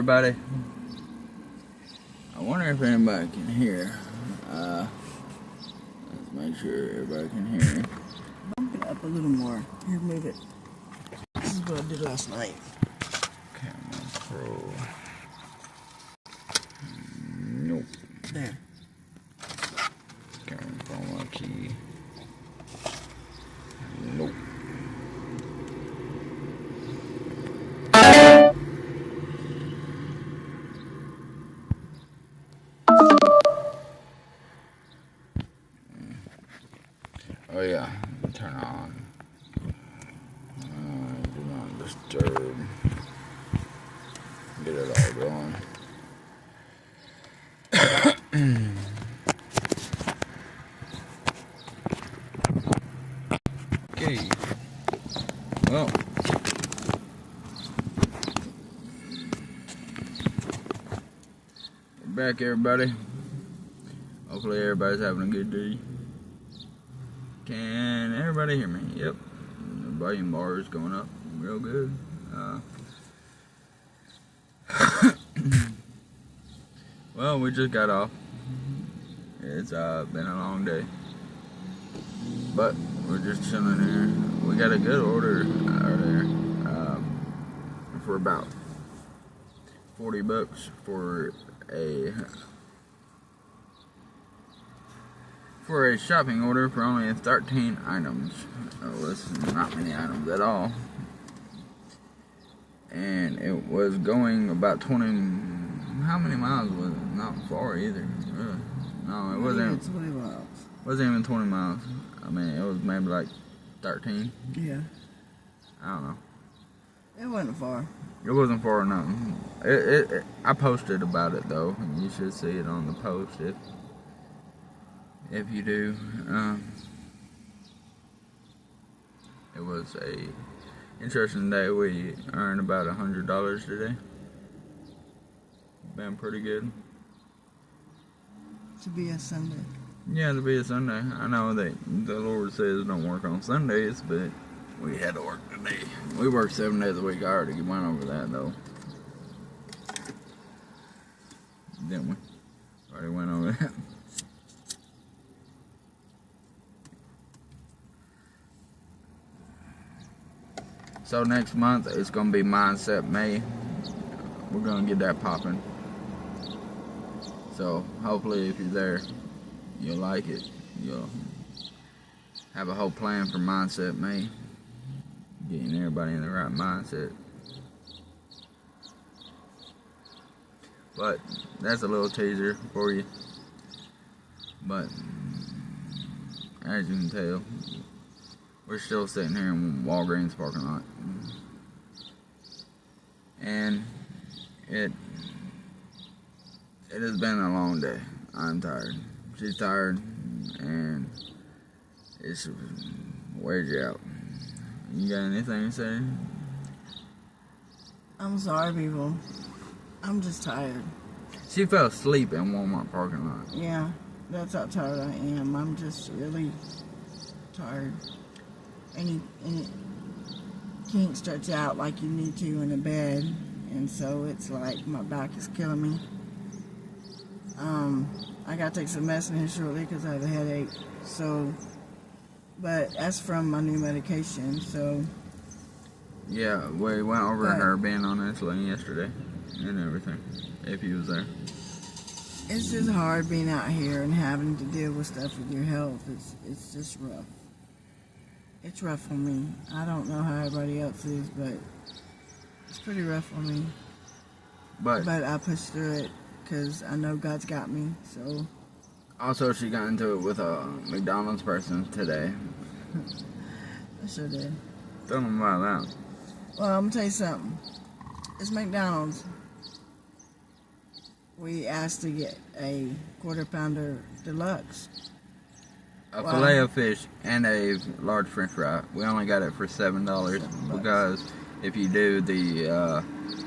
everybody. I wonder if anybody can hear. Let's make sure everybody can hear. Bump it up a little more. Here, move it. This is what I did last night. Camera Pro. Nope. There. Camera Pro key. Nope. Oh yeah, turn on. Do not disturb. Get it all going. Okay. Well. We're back, everybody. Hopefully everybody's having a good day. Can everybody hear me? Yep. The volume bar is going up real good. Well, we just got off. It's been a long day. But we're just chilling here. We got a good order out there for about $40 for a shopping order for only 13 items. Oh, it's not many items at all. And it was going about 20. How many miles was it? Not far either. Really. No, it wasn't. 20 miles. Wasn't even 20 miles. I mean, it was maybe like 13. Yeah. I don't know. It wasn't far. It wasn't far enough. I posted about it though. You should see it on the post if you do. It was a interesting day. We earned about $100 today. Been pretty good. To be a Sunday. Yeah, to be a Sunday. I know that the Lord says don't work on Sundays, but we had to work today. We work 7 days a week. I already went over that though. Didn't we? Already went over that. So next month it's gonna be Mindset May. We're gonna get that popping. So hopefully if you're there, you'll like it. You'll have a whole plan for Mindset May. Getting everybody in the right mindset. But that's a little teaser for you. But as you can tell, we're still sitting here in Walgreens parking lot. And it has been a long day. I'm tired. She's tired, and it wears you out. You got anything to say? I'm sorry, people. I'm just tired. She fell asleep in Walmart parking lot. Yeah, that's how tired I am. I'm just really tired. And you can't stretch out like you need to in a bed, and so it's like my back is killing me. I gotta take some medicine here shortly because I have a headache. So, but that's from my new medication. So yeah, we went over her being on insulin yesterday and everything. If you was there, it's just hard being out here and having to deal with stuff with your health. It's just rough. It's rough for me. I don't know how everybody else is, but it's pretty rough for me. But I push through it because I know God's got me. So. Also, she got into it with a McDonald's person today. I sure did. Tell them about that. Well, I'm gonna tell you something. It's McDonald's. We asked to get a quarter pounder deluxe. A fillet of fish and a large French fry. We only got it for $7 because if you do the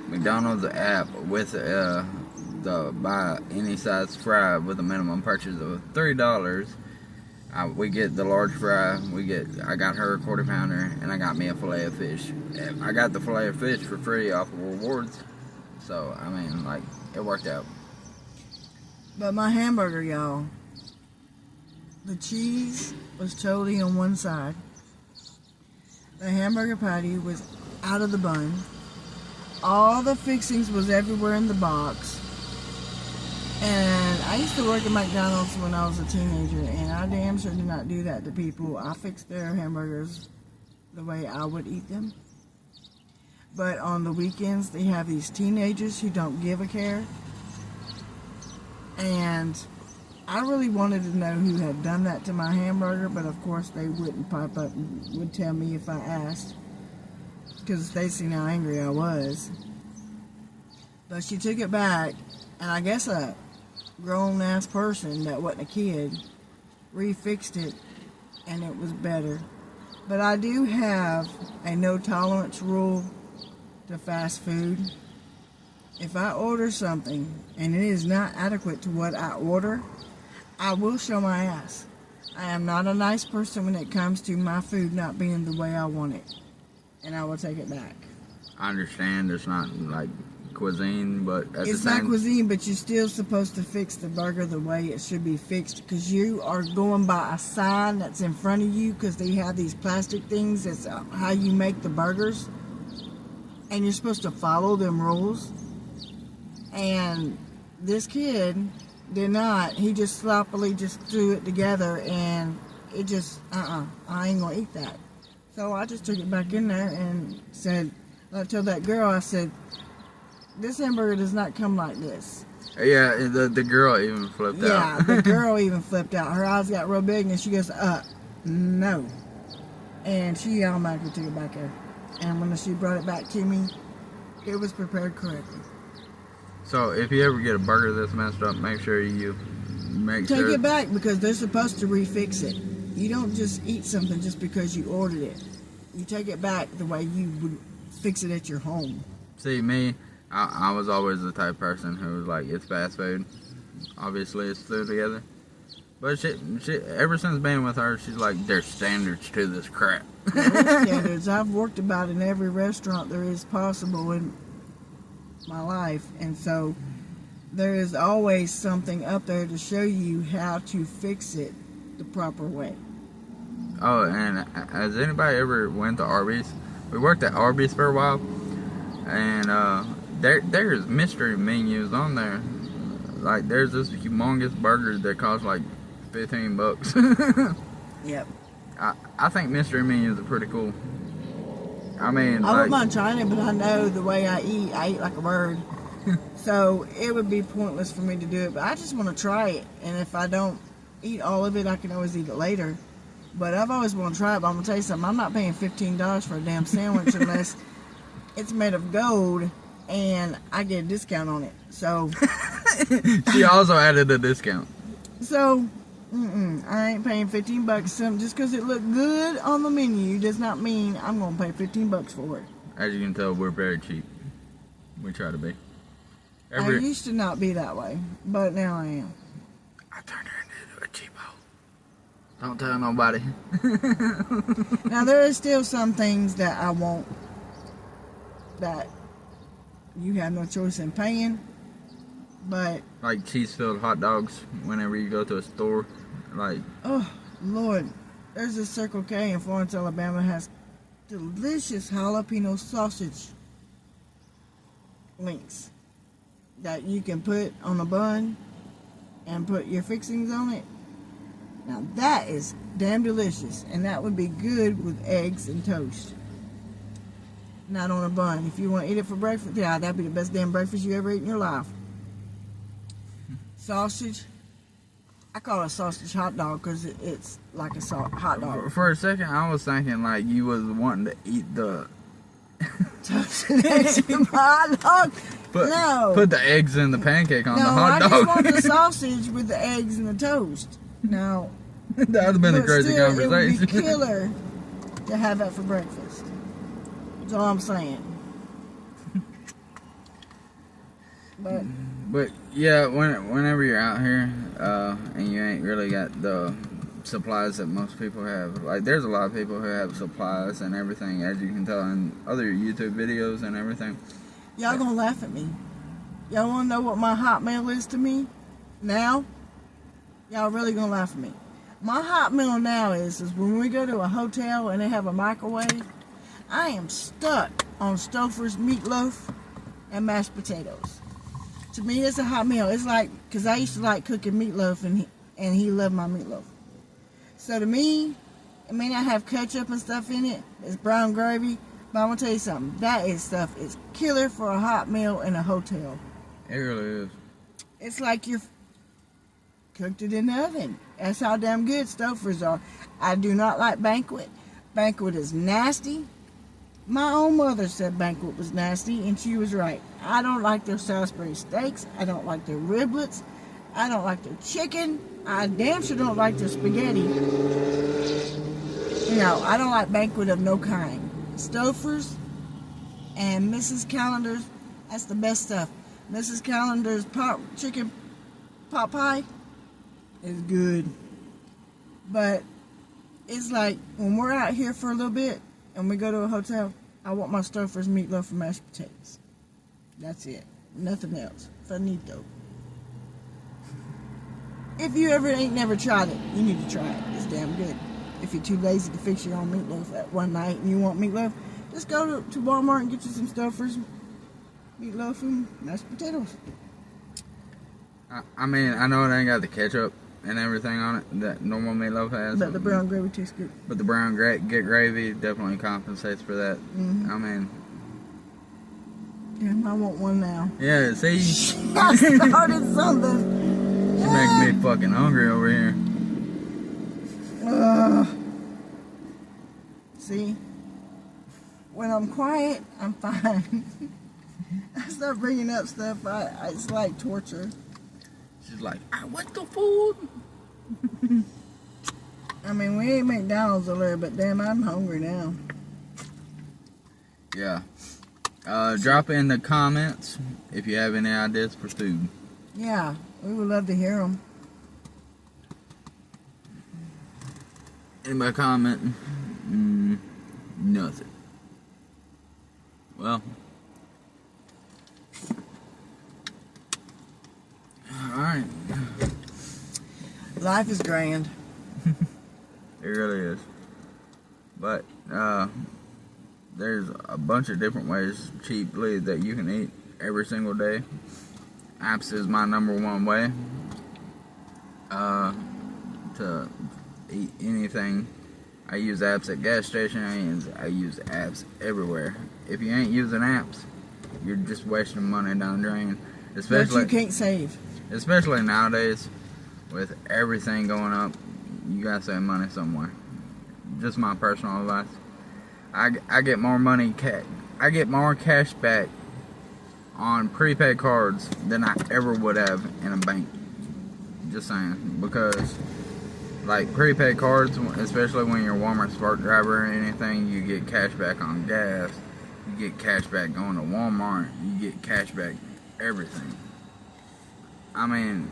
McDonald's app with the buy any size fry with a minimum purchase of $3, we get the large fry. I got her a quarter pounder and I got me a fillet of fish. I got the fillet of fish for free off of rewards. So, I mean, like, it worked out. But my hamburger, y'all, the cheese was totally on one side. The hamburger patty was out of the bun. All the fixings was everywhere in the box. And I used to work at McDonald's when I was a teenager, and I damn sure did not do that to people. I fixed their hamburgers the way I would eat them. But on the weekends, they have these teenagers who don't give a care. And I really wanted to know who had done that to my hamburger, but of course they wouldn't pop up and would tell me if I asked, because they seen how angry I was. But she took it back, and I guess a grown-ass person that wasn't a kid refixed it, and it was better. But I do have a no-tolerance rule to fast food. If I order something and it is not adequate to what I order, I will show my ass. I am not a nice person when it comes to my food not being the way I want it, and I will take it back. I understand it's not like cuisine, but at It's the same not cuisine, but you're still supposed to fix the burger the way it should be fixed, because you are going by a sign that's in front of you, because they have these plastic things that's how you make the burgers, and you're supposed to follow them rules. And this kid did not. He just sloppily just threw it together, and it just, I ain't gonna eat that. So I just took it back in there and said, I told that girl, I said, this hamburger does not come like this. Yeah, the girl even flipped out. Yeah, the girl even flipped out. Her eyes got real big, and she goes, no. And she automatically took it back there. And when she brought it back to me, it was prepared correctly. So if you ever get a burger that's messed up, make sure you Take it back, because they're supposed to refix it. You don't just eat something just because you ordered it. You take it back the way you would fix it at your home. See, me, I was always the type of person who was like, it's fast food. Obviously, it's through together. But she, ever since being with her, she's like, there's standards to this crap. There is standards. I've worked about in every restaurant there is possible in my life, and so there is always something up there to show you how to fix it the proper way. Oh, and has anybody ever went to Arby's? We worked at Arby's for a while, and there's mystery menus on there. Like, there's this humongous burger that costs like $15. Yep. I think mystery menus are pretty cool. I mean, I wouldn't mind trying it, but I know the way I eat like a bird. So it would be pointless for me to do it. But I just want to try it. And if I don't eat all of it, I can always eat it later. But I've always wanted to try it. But I'm going to tell you something. I'm not paying $15 for a damn sandwich unless it's made of gold and I get a discount on it. So she also added a discount. So I ain't paying $15. Just because it looked good on the menu does not mean I'm going to pay $15 for it. As you can tell, we're very cheap. We try to be. I used to not be that way, but now I am. I turned her into a cheapo. Don't tell nobody. Now, there is still some things that I want that you have no choice in paying, but... Like cheese-filled hot dogs whenever you go to a store. Like... Oh, Lord. There's a Circle K in Florence, Alabama has delicious jalapeno sausage links that you can put on a bun and put your fixings on it. Now that is damn delicious, and that would be good with eggs and toast, not on a bun. If you want to eat it for breakfast, yeah, that'd be the best damn breakfast you ever ate in your life. Sausage, I call it a sausage hot dog because it's like a hot dog. For a second, I was thinking like you was wanting to eat the toasted eggs in my hot dog. Put the eggs in the pancake on the hot dog. No, I just want the sausage with the eggs and the toast. No. That would have been a crazy conversation. It would be killer to have that for breakfast. That's all I'm saying. But yeah, whenever you're out here and you ain't really got the supplies that most people have, like there's a lot of people who have supplies and everything, as you can tell in other YouTube videos and everything. Y'all gonna laugh at me, Y'all want to know what my Hotmail is to me now? Y'all really gonna laugh at me. My Hotmail now is when we go to a hotel and they have a microwave, I am stuck on Stouffer's meatloaf and mashed potatoes. To me, it's a Hotmail. It's like, because I used to like cooking meatloaf and he loved my meatloaf. So to me, it may not have ketchup and stuff in it. It's brown gravy. But I'm going to tell you something. That is stuff is killer for a hot meal in a hotel. It really is. It's like you're cooked it in the oven. That's how damn good Stouffer's are. I do not like Banquet. Banquet is nasty. My own mother said Banquet was nasty, and she was right. I don't like their Salisbury steaks. I don't like their riblets. I don't like their chicken. I damn sure don't like their spaghetti. No, I don't like Banquet of no kind. Stouffer's and Mrs. Calendar's, that's the best stuff. Mrs. Calendar's chicken pot pie is good. But it's like when we're out here for a little bit and we go to a hotel, I want my Stouffer's meatloaf and mashed potatoes. That's it. Nothing else. Finito. If you ain't never tried it, you need to try it. It's damn good. If you're too lazy to fix your own meatloaf at one night and you want meatloaf, just go to Walmart and get you some Stouffer's meatloaf and mashed potatoes. I mean, I know it ain't got the ketchup and everything on it that normal meatloaf has. But the brown gravy tastes good. But the brown gravy definitely compensates for that. Mm-hmm. I mean... Yeah, I want one now. Yeah, see? I started something. She's making me fucking hungry over here. See? When I'm quiet, I'm fine. I start bringing up stuff, it's like torture. She's like, I want the food. I mean, we ain't McDonald's over there, but damn, I'm hungry now. Yeah. Drop in the comments if you have any ideas for food. Yeah, we would love to hear them. Anybody commenting? Nothing. Well. Alright. Life is grand. It really is. But, there's a bunch of different ways cheaply that you can eat every single day. Apps is my number one way to eat anything. I use apps at gas stations. I use apps everywhere. If you ain't using apps, you're just wasting money down the drain. But you can't save. Especially nowadays, with everything going up, you gotta save money somewhere. Just my personal advice. I get more money, I get more cash back on prepaid cards than I ever would have in a bank. Just saying, because like prepaid cards, especially when you're a Walmart Spark driver or anything, you get cash back on gas, you get cash back going to Walmart, you get cash back everything. I mean,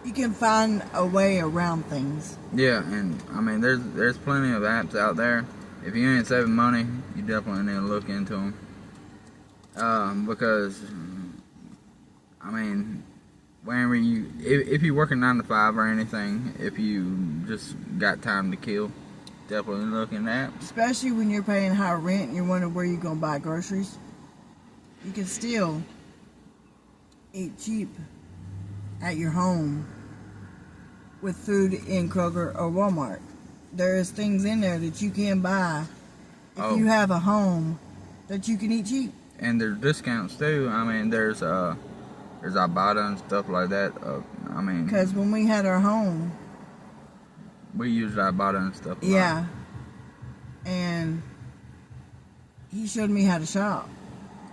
you can find a way around things. Yeah, and I mean, there's plenty of apps out there. If you ain't saving money, you definitely need to look into them. Because, I mean, whenever if you're working 9 to 5 or anything, if you just got time to kill, definitely look in apps. Especially when you're paying high rent and you're wondering where you're going to buy groceries. You can still eat cheap at your home with food in Kroger or Walmart. There is things in there that you can buy if you have a home that you can eat cheap. And there's discounts too. I mean, there's Ibotta and stuff like that. I mean, because when we had our home, we used Ibotta and stuff. Yeah, and he showed me how to shop.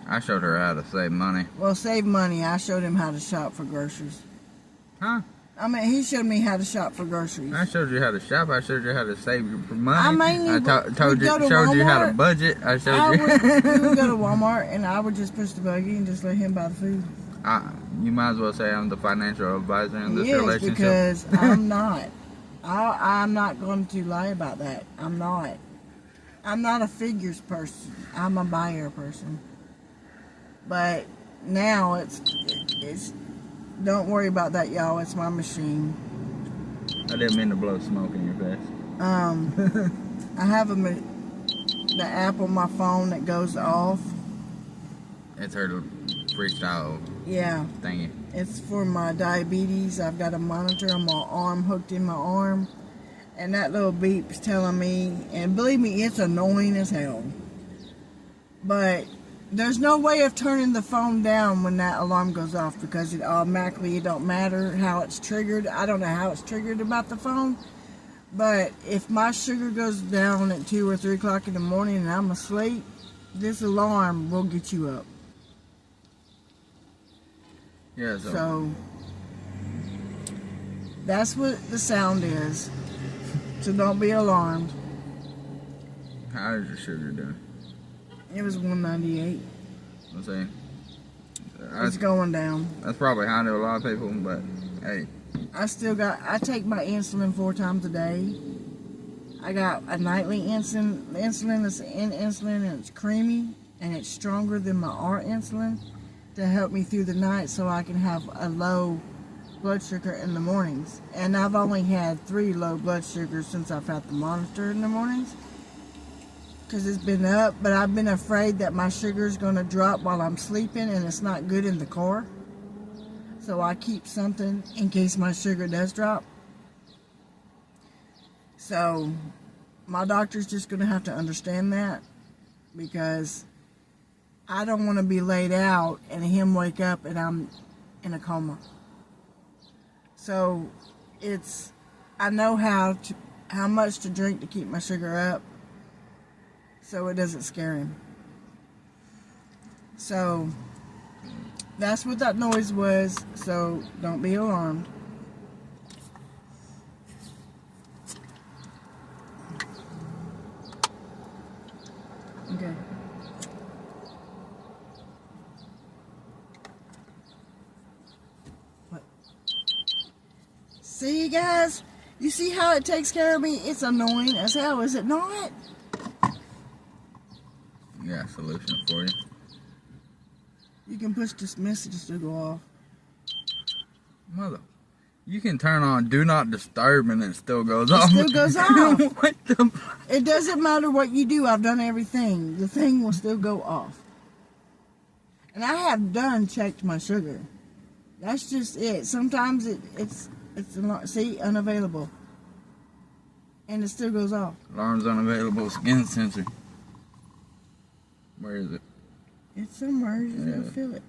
I showed her how to save money. Well, save money. I showed him how to shop for groceries. Huh? I mean, he showed me how to shop for groceries. I showed you how to shop. I showed you how to save money. I mainly showed you how to budget. We would go to Walmart, and I would just push the buggy and just let him buy the food. You might as well say I'm the financial advisor in this yes, relationship. Because I'm not. I'm not going to lie about that. I'm not. I'm not a figures person. I'm a buyer person. But now it's don't worry about that, y'all. It's my machine. I didn't mean to blow smoke in your face. I have the app on my phone that goes off. It's her freestyle Yeah. thingy. It's for my diabetes. I've got a monitor on my arm, hooked in my arm. And that little beep's telling me, and believe me, it's annoying as hell. But there's no way of turning the phone down when that alarm goes off because it don't matter how it's triggered. I don't know how it's triggered about the phone. But if my sugar goes down at 2 or 3 o'clock in the morning and I'm asleep, this alarm will get you up. Yeah, So that's what the sound is. So don't be alarmed. how is your sugar doing? It was 198. Let's see. It's going down. That's probably high to a lot of people, but hey. I take my insulin 4 times a day. I got a nightly insulin. The insulin is insulin and it's creamy and it's stronger than my R insulin to help me through the night so I can have a low blood sugar in the mornings. And I've only had 3 low blood sugars since I've had the monitor in the mornings because it's been up, but I've been afraid that my sugar is going to drop while I'm sleeping and it's not good in the car. So I keep something in case my sugar does drop. So my doctor's just going to have to understand that because I don't want to be laid out and him wake up and I'm in a coma. So I know how much to drink to keep my sugar up so it doesn't scare him. So that's what that noise was, so don't be alarmed. Okay. What? See, guys? You see how it takes care of me? It's annoying as hell, is it not? Yeah, solution for you. You can push dismiss it to go off. Mother. You can turn on do not disturb and it still goes It off. still goes off. What the? It doesn't matter what you do. I've done everything. The thing will still go off. And I have checked my sugar. That's just it. Sometimes it's unavailable. And it still goes off. Alarm's unavailable. Skin sensor. Where is it? It's somewhere. You just gotta feel it.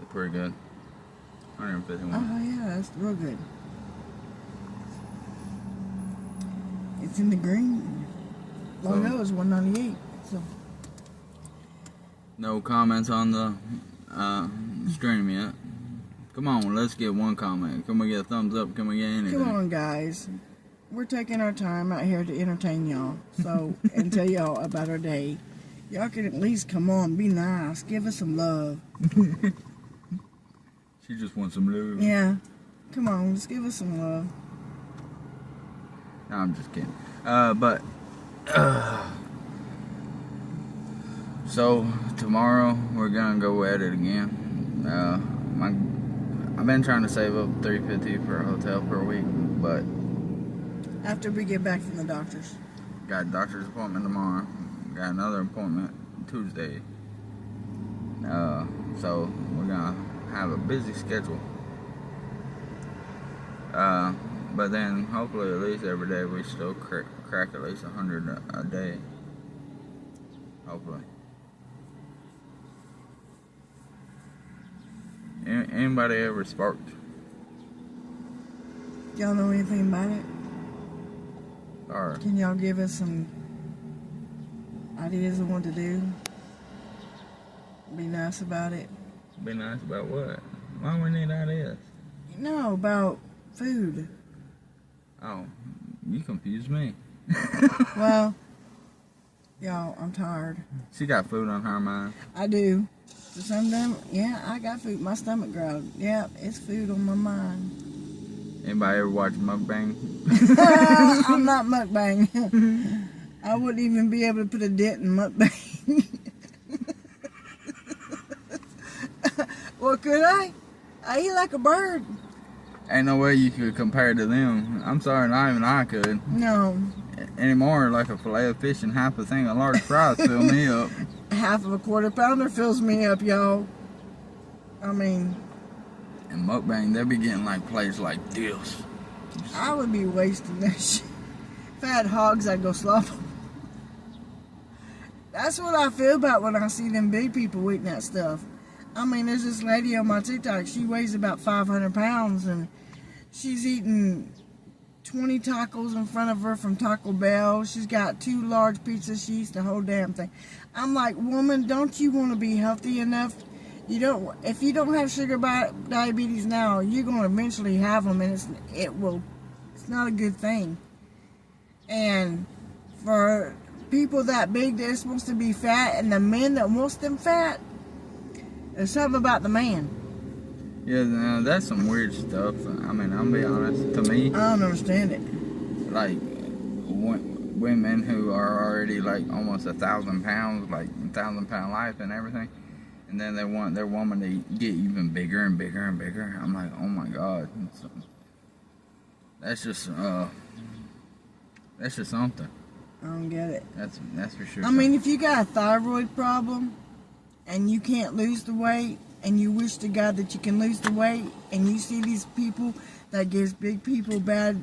It's pretty good. 151. Oh yeah, that's real good. It's in the green. Long ago it was 198. So no comments on the stream yet. Come on, let's get one comment. Can we get a thumbs up? Can we get anything? come on, guys. We're taking our time out here to entertain y'all. So and tell y'all about our day. Y'all can at least come on, be nice, give us some love. She just wants some love. Yeah. Come on, just give us some love. No, I'm just kidding. So tomorrow we're gonna go at it again. I've been trying to save up $350 for a hotel per week, but After we get back from the doctor's. got a doctor's appointment tomorrow. Got another appointment Tuesday. So we're gonna have a busy schedule. But then hopefully at least every day we still crack at least 100 a day. Hopefully. Anybody ever sparked? Y'all know anything about it? Or Can y'all give us some ideas of what to do? Be nice about it. be nice about what? Why we need ideas? No, about food. Oh, you confused me. Well, y'all, I'm tired. She got food on her mind. I do. So sometimes, yeah, I got food. My stomach growled. Yeah, it's food on my mind. Anybody ever watch mukbang? I'm not mukbang. I wouldn't even be able to put a dent in mukbang. Could I? I eat like a bird. Ain't no way you could compare to them. I'm sorry, not even I could. No. Anymore, like a fillet of fish and half a thing of large fries fill me up. Half of a quarter pounder fills me up, y'all. I mean... And mukbang, they'll be getting like plates like this. I would be wasting that shit. If I had hogs, I'd go slop them. That's what I feel about when I see them big people eating that stuff. I mean, there's this lady on my TikTok. She weighs about 500 pounds, and she's eating 20 tacos in front of her from Taco Bell. She's got 2 large pizzas. She eats the whole damn thing. I'm like, woman, don't you want to be healthy enough? You don't. If you don't have sugar diabetes now, you're going to eventually have them, and it's not a good thing. And for people that big, they're supposed to be fat, and the men that wants them fat, there's something about the man. Yeah, no, that's some weird stuff. I mean, I'll be honest. To me, I don't understand it. Like women who are already like almost 1,000 pounds, like 1,000-pound life and everything, and then they want their woman to get even bigger and bigger and bigger. I'm like, oh my God, that's just something. I don't get it. That's for sure. I mean, if you got a thyroid problem and you can't lose the weight, and you wish to God that you can lose the weight, and you see these people that gives big people bad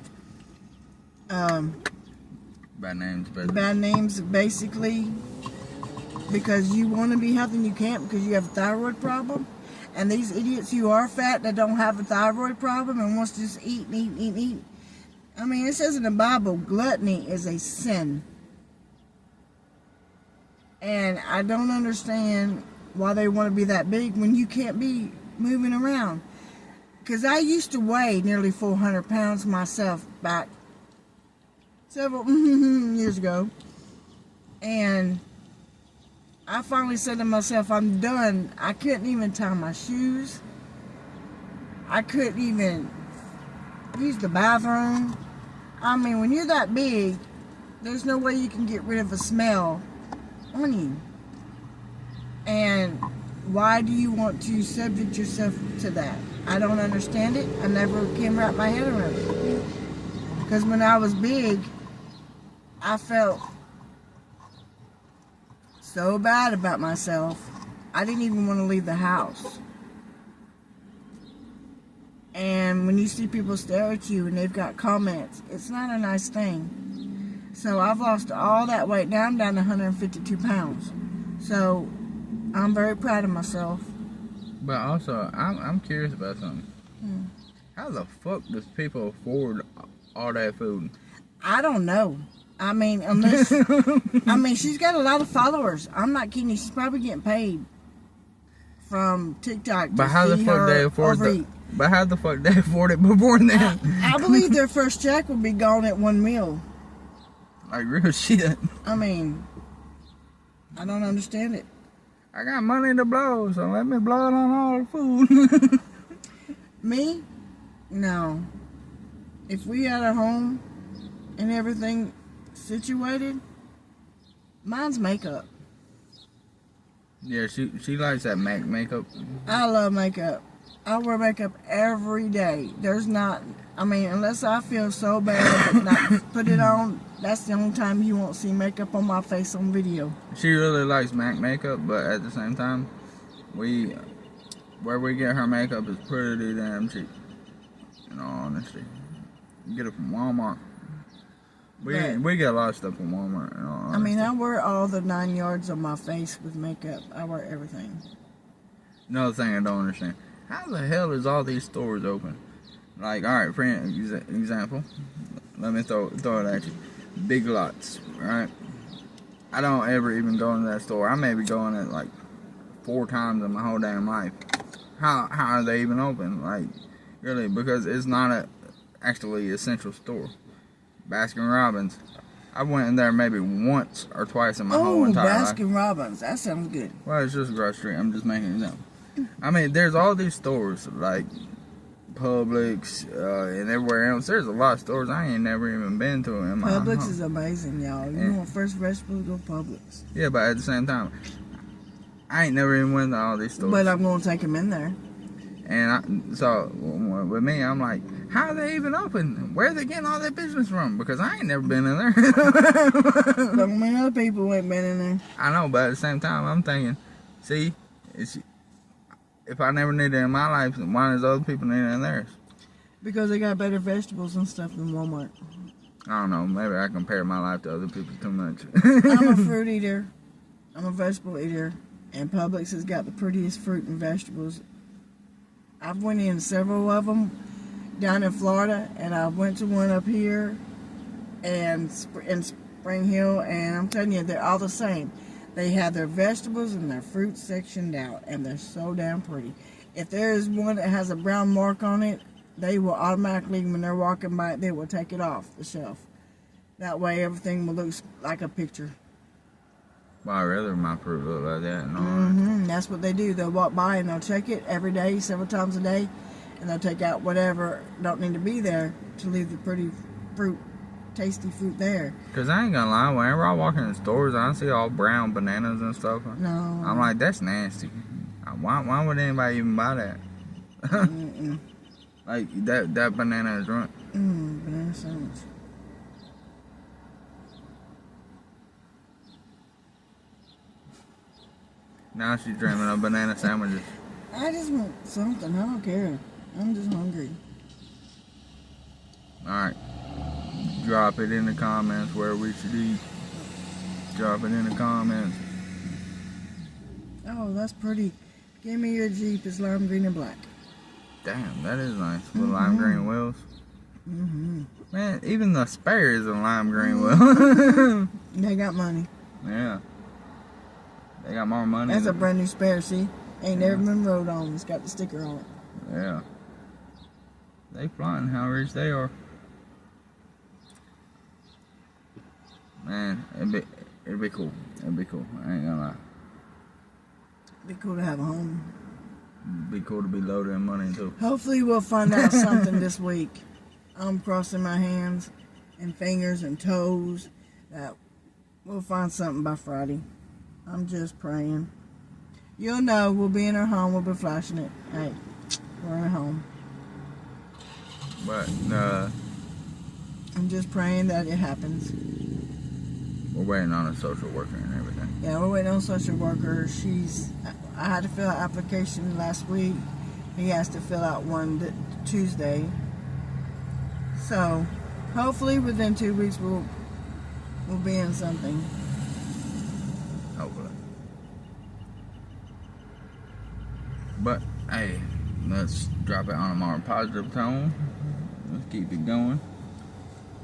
names, basically, because you want to be healthy and you can't because you have a thyroid problem, and these idiots who are fat that don't have a thyroid problem and wants to just eat and eat and eat and eat. I mean, it says in the Bible, gluttony is a sin. And I don't understand why they want to be that big when you can't be moving around. Because I used to weigh nearly 400 pounds myself back several years ago. And I finally said to myself, I'm done. I couldn't even tie my shoes. I couldn't even use the bathroom. I mean, when you're that big, there's no way you can get rid of a smell on you. And why do you want to subject yourself to that? I don't understand it. I never can wrap my head around it. Because when I was big, I felt so bad about myself. I didn't even want to leave the house. And when you see people stare at you and they've got comments, it's not a nice thing. So I've lost all that weight. Now I'm down to 152 pounds. So I'm very proud of myself. But also, I'm curious about something. How the fuck does people afford all that food? I don't know. I mean, unless... I mean, she's got a lot of followers. I'm not kidding you. She's probably getting paid from TikTok to But how the fuck they afford overeat. But how the fuck they afford it before then? I believe their first check will be gone at one meal. Like real shit. I mean, I don't understand it. I got money to blow, so let me blow it on all the food. Me? No. If we had a home and everything situated, mine's makeup. Yeah, she likes that makeup. I love makeup. I wear makeup every day. There's not, I mean, unless I feel so bad but not put it on, that's the only time you won't see makeup on my face on video. She really likes MAC makeup, but at the same time, where we get her makeup is pretty damn cheap. In all honesty, you get it from Walmart. We get a lot of stuff from Walmart. In all honesty. I mean, I wear all the 9 yards on my face with makeup. I wear everything. Another thing I don't understand: how the hell is all these stores open? Like, all right, for example, let me throw it at you. Big Lots, right? I don't ever even go into that store. I may be going it like 4 times in my whole damn life. How are they even open? Like, really? Because it's not actually a central store. Baskin Robbins, I went in there maybe once or twice in my whole entire life. Baskin Robbins, that sounds good. Well, it's just a grocery. I'm just making an example. I mean, there's all these stores like Publix and everywhere else. There's a lot of stores I ain't never even been to in my Publix is amazing, y'all. You want fresh vegetables, go Publix. Yeah, but at the same time, I ain't never even went to all these stores. But I'm going to take them in there. And so with me, I'm like, how are they even open? Where are they getting all their business from? Because I ain't never been in there. But many other people ain't been in there. I know, but at the same time, I'm thinking, see, if I never need it in my life, why does other people need it in theirs? Because they got better vegetables and stuff than Walmart. I don't know. Maybe I compare my life to other people too much. I'm a fruit eater. I'm a vegetable eater. And Publix has got the prettiest fruit and vegetables. I've went in several of them down in Florida, and I went to one up here and in Spring Hill, and I'm telling you, they're all the same. They have their vegetables and their fruit sectioned out, and they're so damn pretty. If there is one that has a brown mark on it, they will automatically, when they're walking by it, they will take it off the shelf. That way, everything will look like a picture. Well, I'd rather my fruit look like that. That's what they do. They'll walk by and they'll check it every day, several times a day, and they'll take out whatever don't need to be there to leave the pretty fruit, tasty fruit there. Because I ain't gonna lie, whenever I walk in the stores, I see all brown bananas and stuff. No. I'm like, that's nasty. Why would anybody even buy that? Like, that banana is right. Banana sandwich. Now she's dreaming of banana sandwiches. I just want something. I don't care. I'm just hungry. Alright. Drop it in the comments where we should eat. Drop it in the comments. Oh, that's pretty. Give me your Jeep. It's lime green and black. Damn, that is nice. With lime green wheels. Man, even the spare is a lime green wheel. They got money. Yeah. They got more money. That's a brand new spare, see? Ain't never been rode on. It's got the sticker on it. Yeah. They flying how rich they are. Man, it'd be cool. It'd be cool. I ain't gonna lie. It'd be cool to have a home. It'd be cool to be loaded in money too. Hopefully we'll find out something this week. I'm crossing my hands and fingers and toes that we'll find something by Friday. I'm just praying. You'll know, we'll be in our home, we'll be flashing it. Hey, we're at home. But, I'm just praying that it happens. we're waiting on a social worker and everything. Yeah, we're waiting on a social worker. I had to fill out an application last week. He has to fill out one Tuesday. So, hopefully within 2 weeks we'll be in something. Hopefully. But, hey, let's drop it on a more positive tone. Let's keep it going.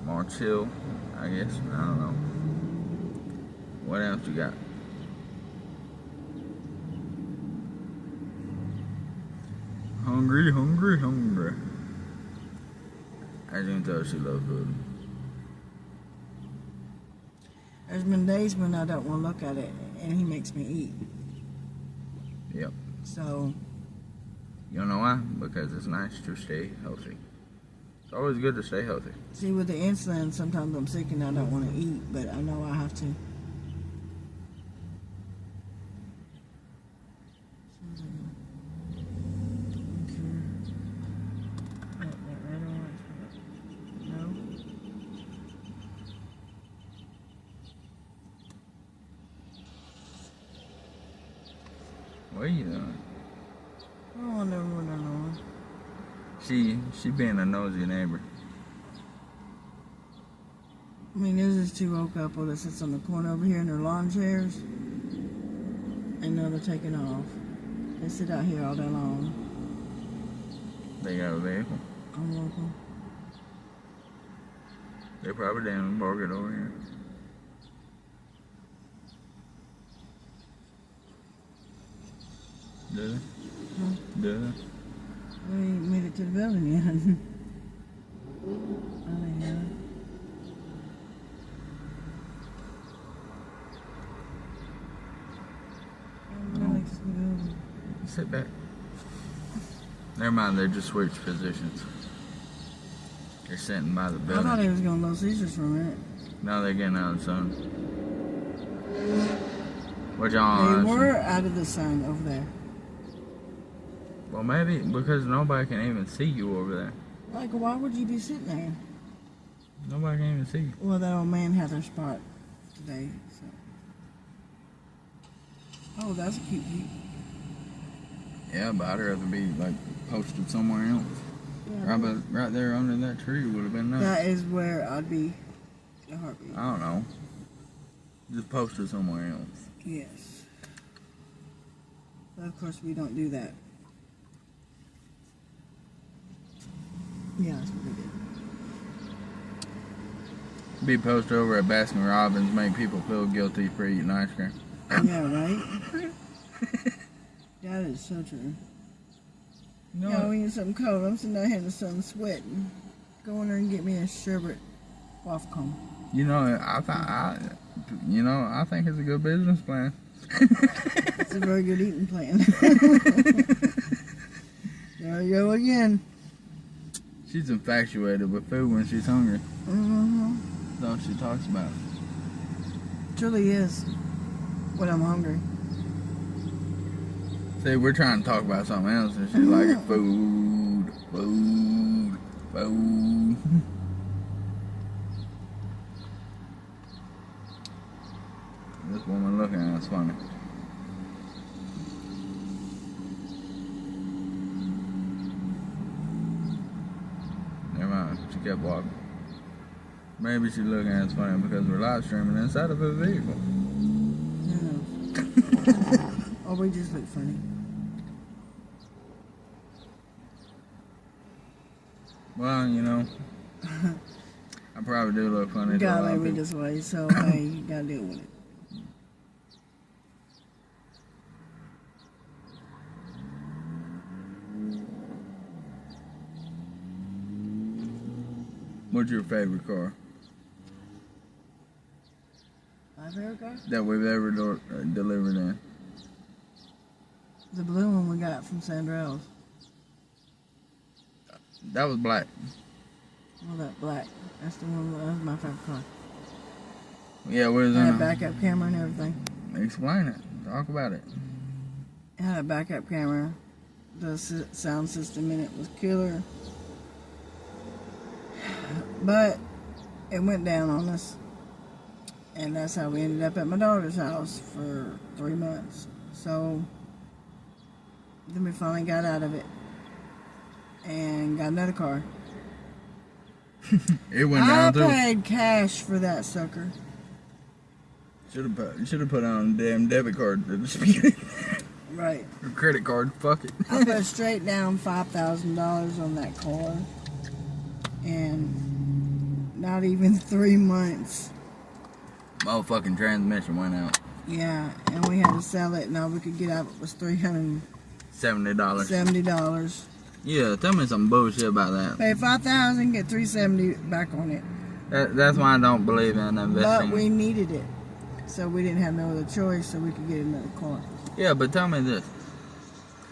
More chill, I guess. I don't know. What else you got? Hungry, hungry, hungry. As you can tell, she loves food. There's been days when I don't want to look at it, and he makes me eat. Yep. So. You know why? Because it's nice to stay healthy. It's always good to stay healthy. See, with the insulin, sometimes I'm sick and I don't want to eat, but I know I have to. What are you doing? Oh, I never went on. She being a nosy neighbor. I mean, there's this two old couple that sits on the corner over here in their lawn chairs. And now they're taking off. They sit out here all day long. They got a vehicle. I'm local. They probably didn't park it over here. Do they? Huh? Do they? We ain't made it to the building yet. Oh, yeah. Sit back. Never mind, they just switched positions. They're sitting by the I building. thought he was going to lose seizures from it. Now they're getting out of the sun. What y'all They on? were out of the sun over there. Well, maybe because nobody can even see you over there. Like, why would you be sitting there? Nobody can even see you. Well, that old man had their spot today, so. Oh, that's a cute Jeep. Yeah, but I'd rather be like posted somewhere else. Yeah, right there under that tree would have been nice. That is where I'd be. A heartbeat. I don't know. Just posted somewhere else. Yes. But of course, we don't do that. Yeah, that's what we did. Be posted over at Baskin Robbins, make people feel guilty for eating ice cream. Yeah, right? That is so true. We need something cold. I'm sitting down here in the sun sweating. Go in there and get me a sherbet waffle cone. You know, I think it's a good business plan. It's a very good eating plan. There you go again. She's infatuated with food when she's hungry. Mm-hmm. That's all she talks about. It truly is when I'm hungry. See, we're trying to talk about something else, and she's like, food. This woman looking at us funny. Never mind, she kept walking. Maybe she's looking at us funny because we're live streaming inside of a vehicle. Or we just look funny. Well, you know, I probably do look funny. God made me this way, so hey, you gotta deal with it. What's your favorite car? My favorite car? That we've ever delivered in? The blue one we got from Sandrell's. That was black. Well, that black. That's the one that was my favorite car. Yeah, where's it? Had a backup camera and everything. Explain it. Talk about it. It had a backup camera. The sound system in it was killer. But it went down on us. And that's how we ended up at my daughter's house for 3 months. So then we finally got out of it and got another car. It went down too. I paid cash for that sucker. Should have put on a damn debit card to dispute it. Right. Or credit card. Fuck it. I put straight down $5,000 on that car, and not even 3 months. Motherfucking transmission went out. Yeah, and we had to sell it, and all we could get out of it was $370. Yeah, tell me some bullshit about that. Pay $5,000, get $370 back on it. That's why I don't believe in investing. But we needed it, so we didn't have no other choice, so we could get another car. Yeah, but tell me this.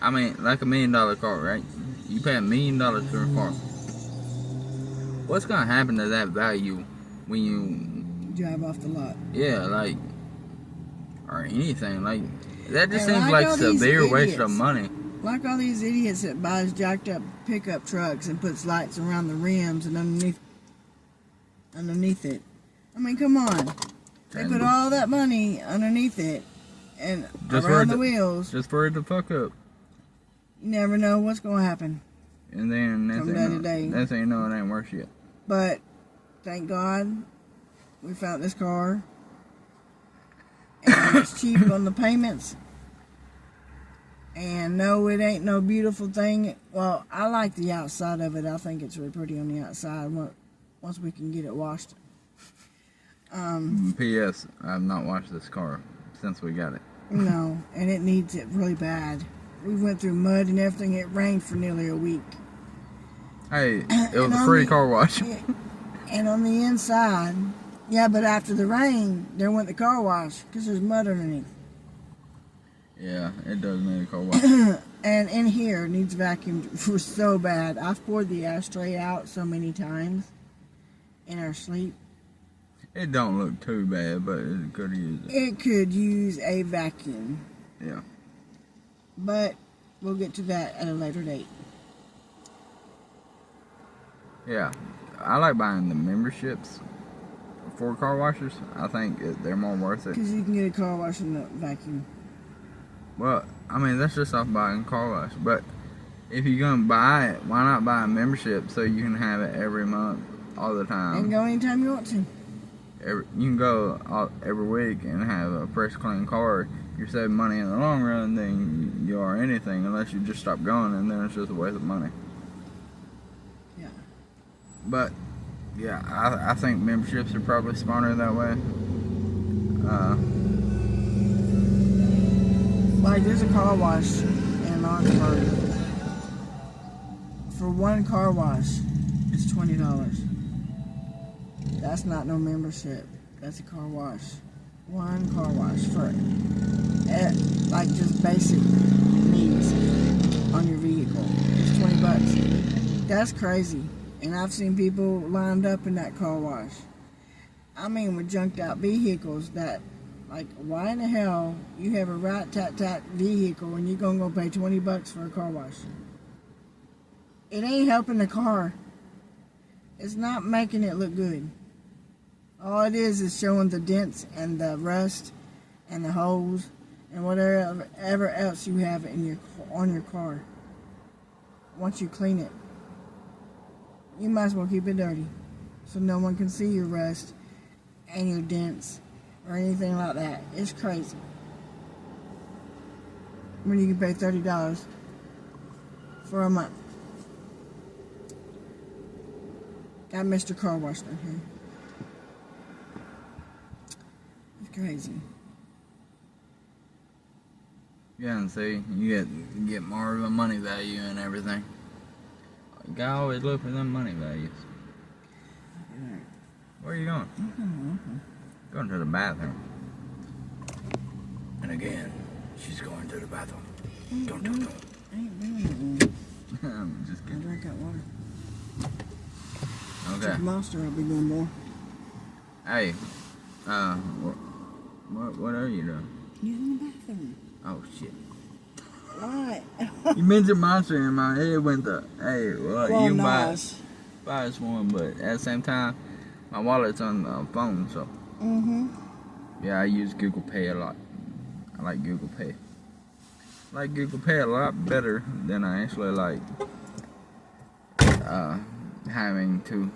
I mean, like $1 million car, right? You pay $1 million for a car. What's gonna happen to that value when you drive off the lot? Yeah, like, or anything. Like, that just And seems like like all these severe waste idiots. of money. Like all these idiots that buys jacked up pickup trucks and puts lights around the rims and underneath it. I mean, come on. They put all that money underneath it and just around the wheels. Just for it to fuck up. You never know what's going to happen. And then from day to day. That's how you know it ain't worth shit. But thank God we found this car. And it's cheap on the payments. And no, it ain't no beautiful thing. Well, I like the outside of it. I think it's really pretty on the outside once we can get it washed. P.S. I have not washed this car since we got it. No, and it needs it really bad. We went through mud and everything. It rained for nearly a week. Hey, it was a free car wash. And on the inside, yeah, but after the rain, there went the car wash because there's mud underneath. Yeah, it does need a car wash. And in here, it needs vacuumed for so bad. I've poured the ashtray out so many times in our sleep. It don't look too bad, but it could use it. It could use a vacuum. Yeah. But we'll get to that at a later date. Yeah, I like buying the memberships for car washers. I think they're more worth it. Because you can get a car wash in the vacuum. Well, I mean, that's just off buying car wash. But if you're going to buy it, why not buy a membership so you can have it every month, all the time? And go anytime you want to. You can go every week and have a fresh, clean car. You're saving money in the long run than you are anything, unless you just stop going, and then it's just a waste of money. Yeah. But, yeah, I think memberships are probably smarter that way. Like, there's a car wash in Lawrenceburg. For one car wash, it's $20. That's not no membership. That's a car wash. One car wash for, like, just basic needs on your vehicle. It's $20. That's crazy. And I've seen people lined up in that car wash. I mean, with junked out vehicles that, like, why in the hell you have a rat-tat-tat vehicle and you're going to go pay $20 for a car wash? It ain't helping the car. It's not making it look good. All it is showing the dents and the rust and the holes and whatever else you have on your car. Once you clean it, you might as well keep it dirty so no one can see your rust and your dents or anything like that. It's crazy. When you can pay $30 for a month. Got Mr. Car Wash down here. It's crazy. Yeah, and see, you get more of a money value and everything. You gotta always look for them money values. Right. Where are you going? Going to the bathroom. And again, she's going to the bathroom. Don't. I ain't doing it. I'm just I kidding. drank that water. Okay. Took Monster, I'll be doing more. Hey, what are you doing? Using the bathroom. Oh shit. What? You mentioned Monster and my head went to, hey, well, you can nice. buy us one, but at the same time, my wallet's on the phone, so. Yeah, I use Google Pay a lot. I like Google Pay. I like Google Pay a lot better than I actually like having to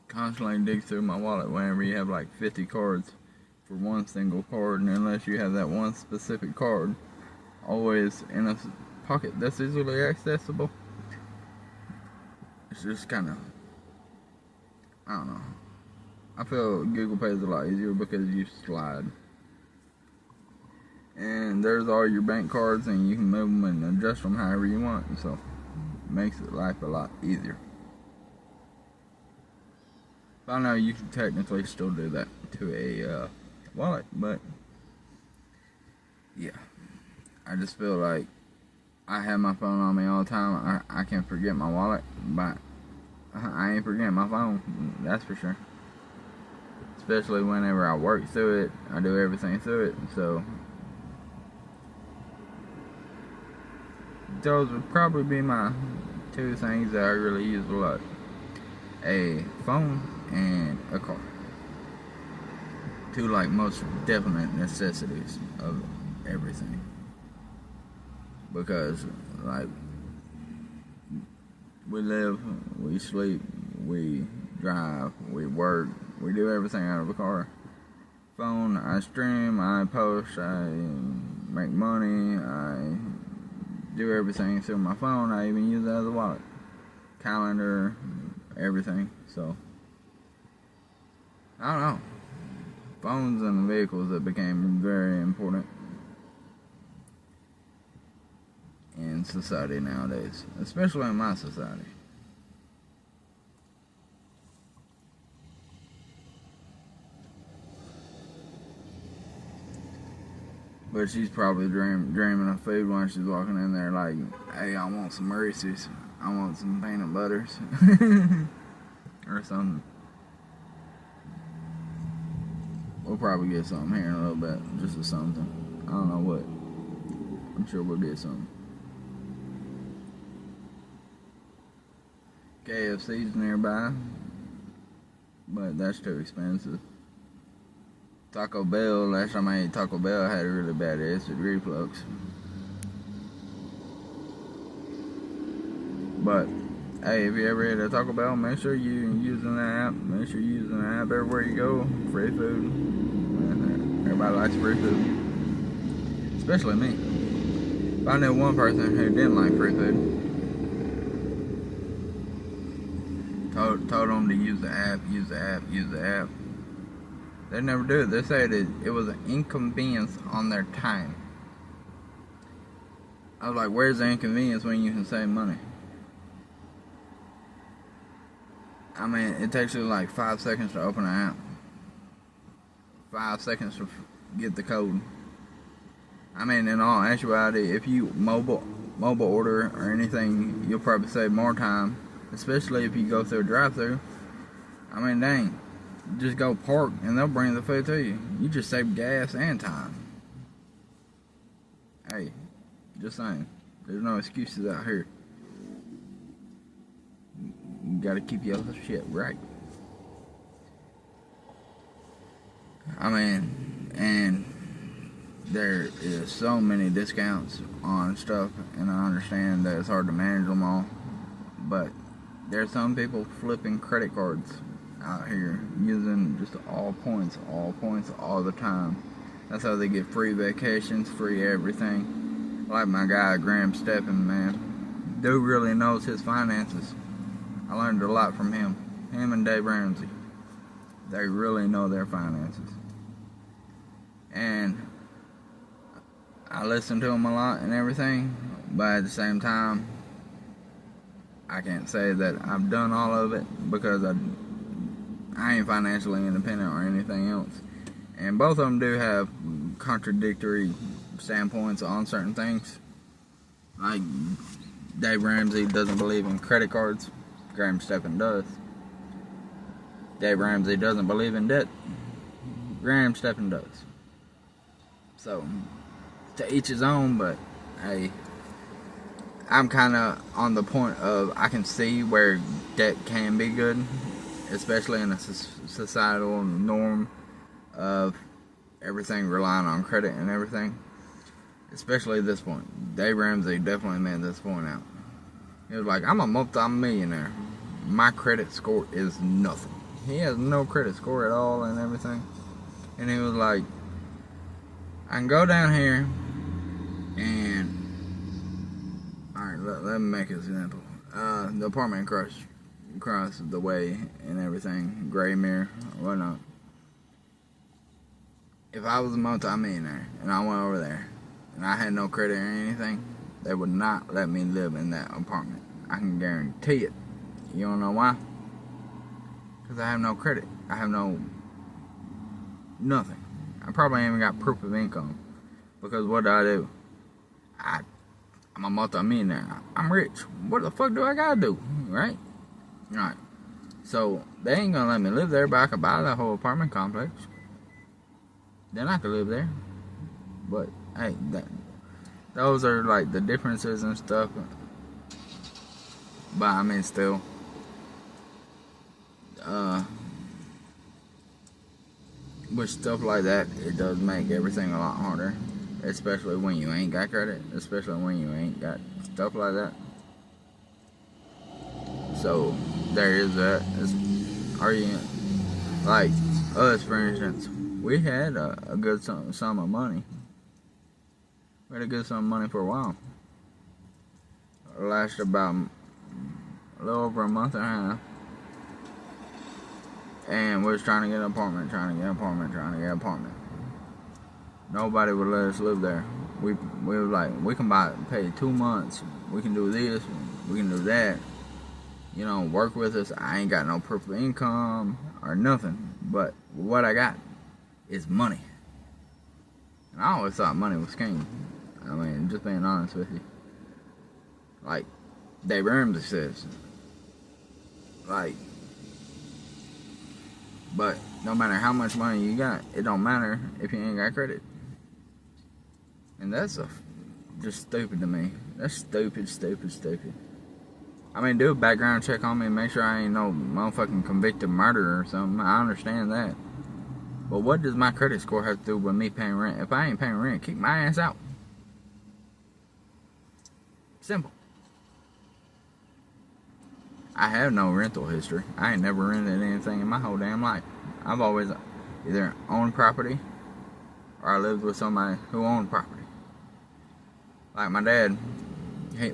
constantly dig through my wallet whenever you have like 50 cards for one single card, and unless you have that one specific card always in a pocket that's easily accessible, it's just kind of, I don't know. I feel Google Pay is a lot easier because you slide. And there's all your bank cards and you can move them and adjust them however you want. So it makes life a lot easier. I know you can technically still do that to a wallet, but yeah. I just feel like I have my phone on me all the time. I can forget my wallet, but I ain't forgetting my phone. That's for sure. Especially whenever I work through it, I do everything through it, so those would probably be my two things that I really use a lot. A phone and a car. Two like most definite necessities of everything. Because like we live, we sleep, we drive, we work, we do everything out of a car. Phone, I stream, I post, I make money, I do everything through my phone. I even use it as a wallet. Calendar, everything. So, I don't know. Phones and vehicles that became very important in society nowadays. Especially in my society. But she's probably dreaming of food when she's walking in there like, hey, I want some Reese's. I want some peanut butters. Or something. We'll probably get something here in a little bit. Just a something. I don't know what. I'm sure we'll get something. KFC's nearby, but that's too expensive. Taco Bell, last time I ate Taco Bell, I had a really bad acid reflux. But hey, if you ever hit a Taco Bell, make sure you're using the app. Make sure you're using the app everywhere you go. Free food. Everybody likes free food, especially me. If I knew one person who didn't like free food, told them to use the app, use the app, use the app. They never do it. They said it was an inconvenience on their time. I was like, where's the inconvenience when you can save money? I mean, it takes you like 5 seconds to open an app. 5 seconds to get the code. I mean, in all actuality, if you mobile order or anything, you'll probably save more time, especially if you go through a drive-thru. I mean, dang, just go park and they'll bring the food to you. You just save gas and time. Hey, just saying, there's no excuses out here. You gotta keep your shit right. I mean, and there is so many discounts on stuff, and I understand that it's hard to manage them all, but there's some people flipping credit cards out here using just all points all the time. That's how they get free vacations, free everything. Like my guy Graham Steppen, man, dude really knows his finances. I learned a lot from him and Dave Ramsey. They really know their finances, and I listen to them a lot and everything, but at the same time, I can't say that I've done all of it because I ain't financially independent or anything else. And both of them do have contradictory standpoints on certain things. Like Dave Ramsey doesn't believe in credit cards. Graham Steppen does. Dave Ramsey doesn't believe in debt. Graham Steppen does. So, to each his own, but hey, I'm kind of on the point of I can see where debt can be good, especially in a societal norm of everything relying on credit and everything. Especially at this point. Dave Ramsey definitely made this point out. He was like, I'm a multi-millionaire. My credit score is nothing. He has no credit score at all and everything. And he was like, I can go down here and alright, let me make an example. The apartment across the way and everything, gray mirror or whatnot. If I was a multi-millionaire and I went over there and I had no credit or anything, they would not let me live in that apartment. I can guarantee it. You don't know why? Because I have no credit. I have nothing. I probably ain't even got proof of income. Because what do? I'm a multi-millionaire. I'm rich. What the fuck do I gotta do? Right? Right. So, they ain't gonna let me live there, but I could buy that whole apartment complex. Then I could live there. But, hey, those are like the differences and stuff. But I mean, still, with stuff like that, it does make everything a lot harder. Especially when you ain't got credit. Especially when you ain't got stuff like that. So, there is that. Like us, for instance, we had a good sum of money. We had a good sum of money for a while. It lasted about a little over a month and a half. And we was trying to get an apartment. Nobody would let us live there. We were like, we can pay 2 months. We can do this. We can do that. You know, work with us. I ain't got no proof of income or nothing. But what I got is money. And I always thought money was king. I mean, just being honest with you. Like Dave Ramsey says. Like, but no matter how much money you got, it don't matter if you ain't got credit. And that's just stupid to me. That's stupid. I mean, do a background check on me and make sure I ain't no motherfucking convicted murderer or something. I understand that. But what does my credit score have to do with me paying rent? If I ain't paying rent, kick my ass out. Simple. I have no rental history. I ain't never rented anything in my whole damn life. I've always either owned property or I lived with somebody who owned property. Like my dad,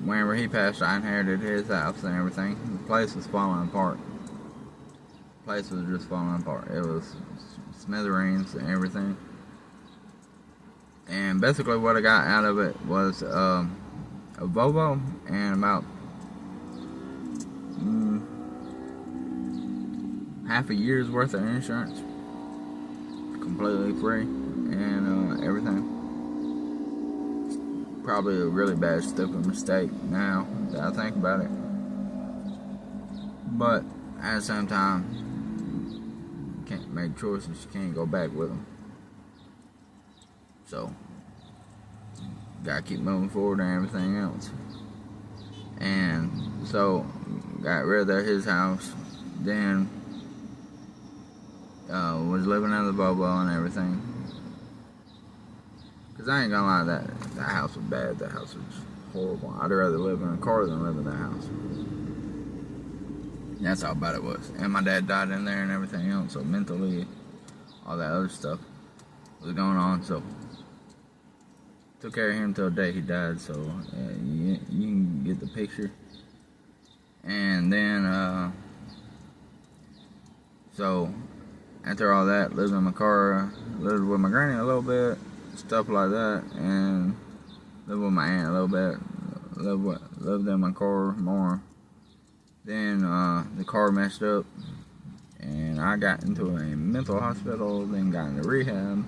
whenever he passed, I inherited his house and everything. The place was falling apart. The place was just falling apart. It was smithereens and everything. And basically what I got out of it was a Volvo and about half a year's worth of insurance, completely free, and everything. Probably a really bad, stupid mistake now that I think about it. But at the same time, you can't make choices. You can't go back with them. So gotta keep moving forward and everything else. And so got rid of his house, then was living in the Volvo and everything. Cause I ain't gonna lie, that house was bad. That house was horrible. I'd rather live in a car than live in that house. That's how bad it was. And my dad died in there and everything else. So mentally, all that other stuff was going on. So took care of him till the day he died. So you can get the picture. And then so after all that, lived in my car, lived with my granny a little bit, stuff like that, and lived with my aunt a little bit, lived in my car more. Then the car messed up, and I got into a mental hospital, then got into rehab,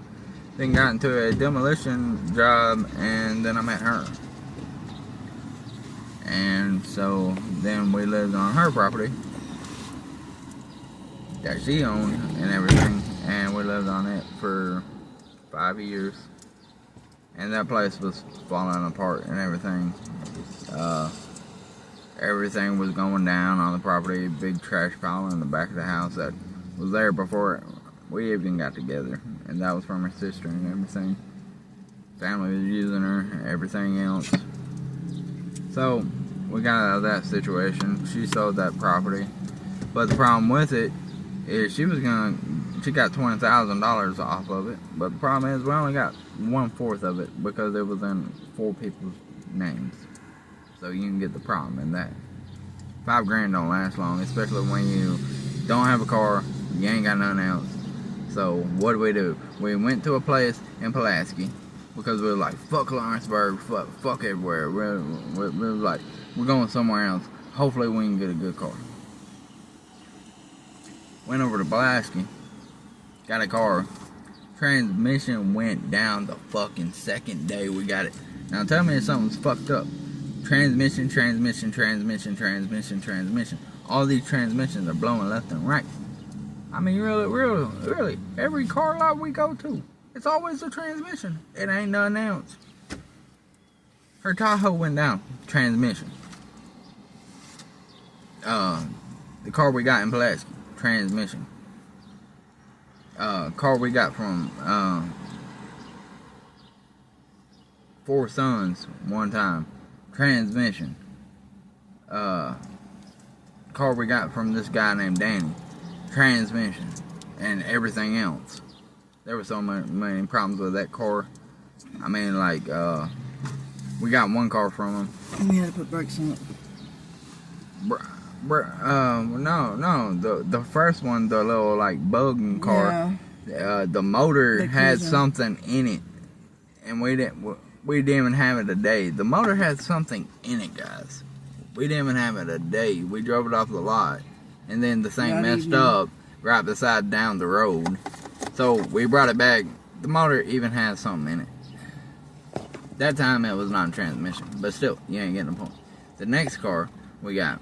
then got into a demolition job, and then I met her. And so then we lived on her property that she owned and everything, and we lived on it for 5 years. And that place was falling apart and everything. Everything was going down on the property. Big trash pile in the back of the house that was there before we even got together, and that was from her sister and everything. Family was using her, everything else. So we got out of that situation. She sold that property, but the problem with it is she got $20,000 off of it, but the problem is we only got 1/4 of it because it was in 4 people's names. So you can get the problem in that. $5 grand don't last long, especially when you don't have a car, you ain't got nothing else. So what do? We went to a place in Pulaski because we were like, fuck Lawrenceburg, fuck everywhere. We were like, we're going somewhere else. Hopefully we can get a good car. Went over to Pulaski, got a car. Transmission went down the fucking second day we got it. Now tell me if something's fucked up. Transmission. All these transmissions are blowing left and right. I mean, really, every car lot we go to, it's always a transmission. It ain't nothing else. Her Tahoe went down, transmission. The car we got in Pulaski, transmission. Car we got from Four Sons one time, transmission. Car we got from this guy named Danny, transmission, and everything else. There were so many problems with that car. I mean, like, we got one car from him. And we had to put brakes on it. No, the first one, the little like bug car, the motor had something in it, and we didn't even have it a day. The motor had something in it, guys. We didn't even have it a day. We drove it off the lot, and then the thing messed up right beside down the road. So we brought it back. The motor even had something in it. That time it was not a transmission, but still, you ain't getting the point. The next car we got,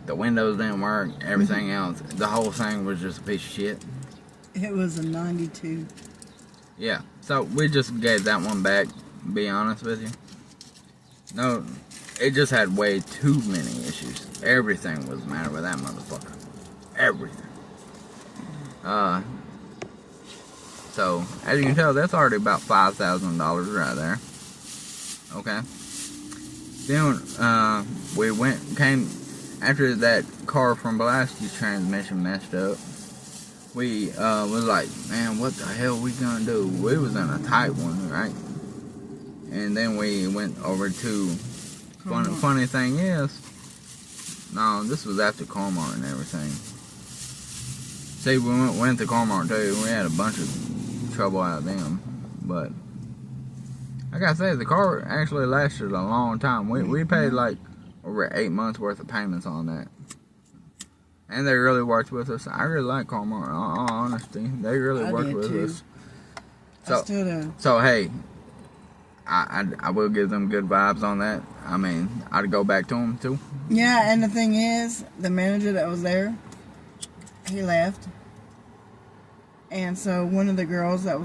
the windows didn't work, everything else. The whole thing was just a piece of shit. It was a 92. Yeah, so we just gave that one back, to be honest with you. it just had way too many issues. Everything was the matter with that motherfucker. Everything. So as you can tell, that's already about $5,000 right there. Okay. Then we came after that car from Pulaski's transmission messed up. We was like, man, what the hell we gonna do? We was in a tight one, right? And then we went over to. Funny thing is, no, this was after Carmart and everything. See, we went to Carmart too. We had a bunch of trouble out of them, but like I said, the car actually lasted a long time. We paid like over 8 months worth of payments on that, and they really worked with us. I really like Carmart. In all honesty, they really worked with us. I still do. So hey, I will give them good vibes on that. I mean, I'd go back to them too. Yeah, and the thing is, the manager that was there, he left, and so one of the girls I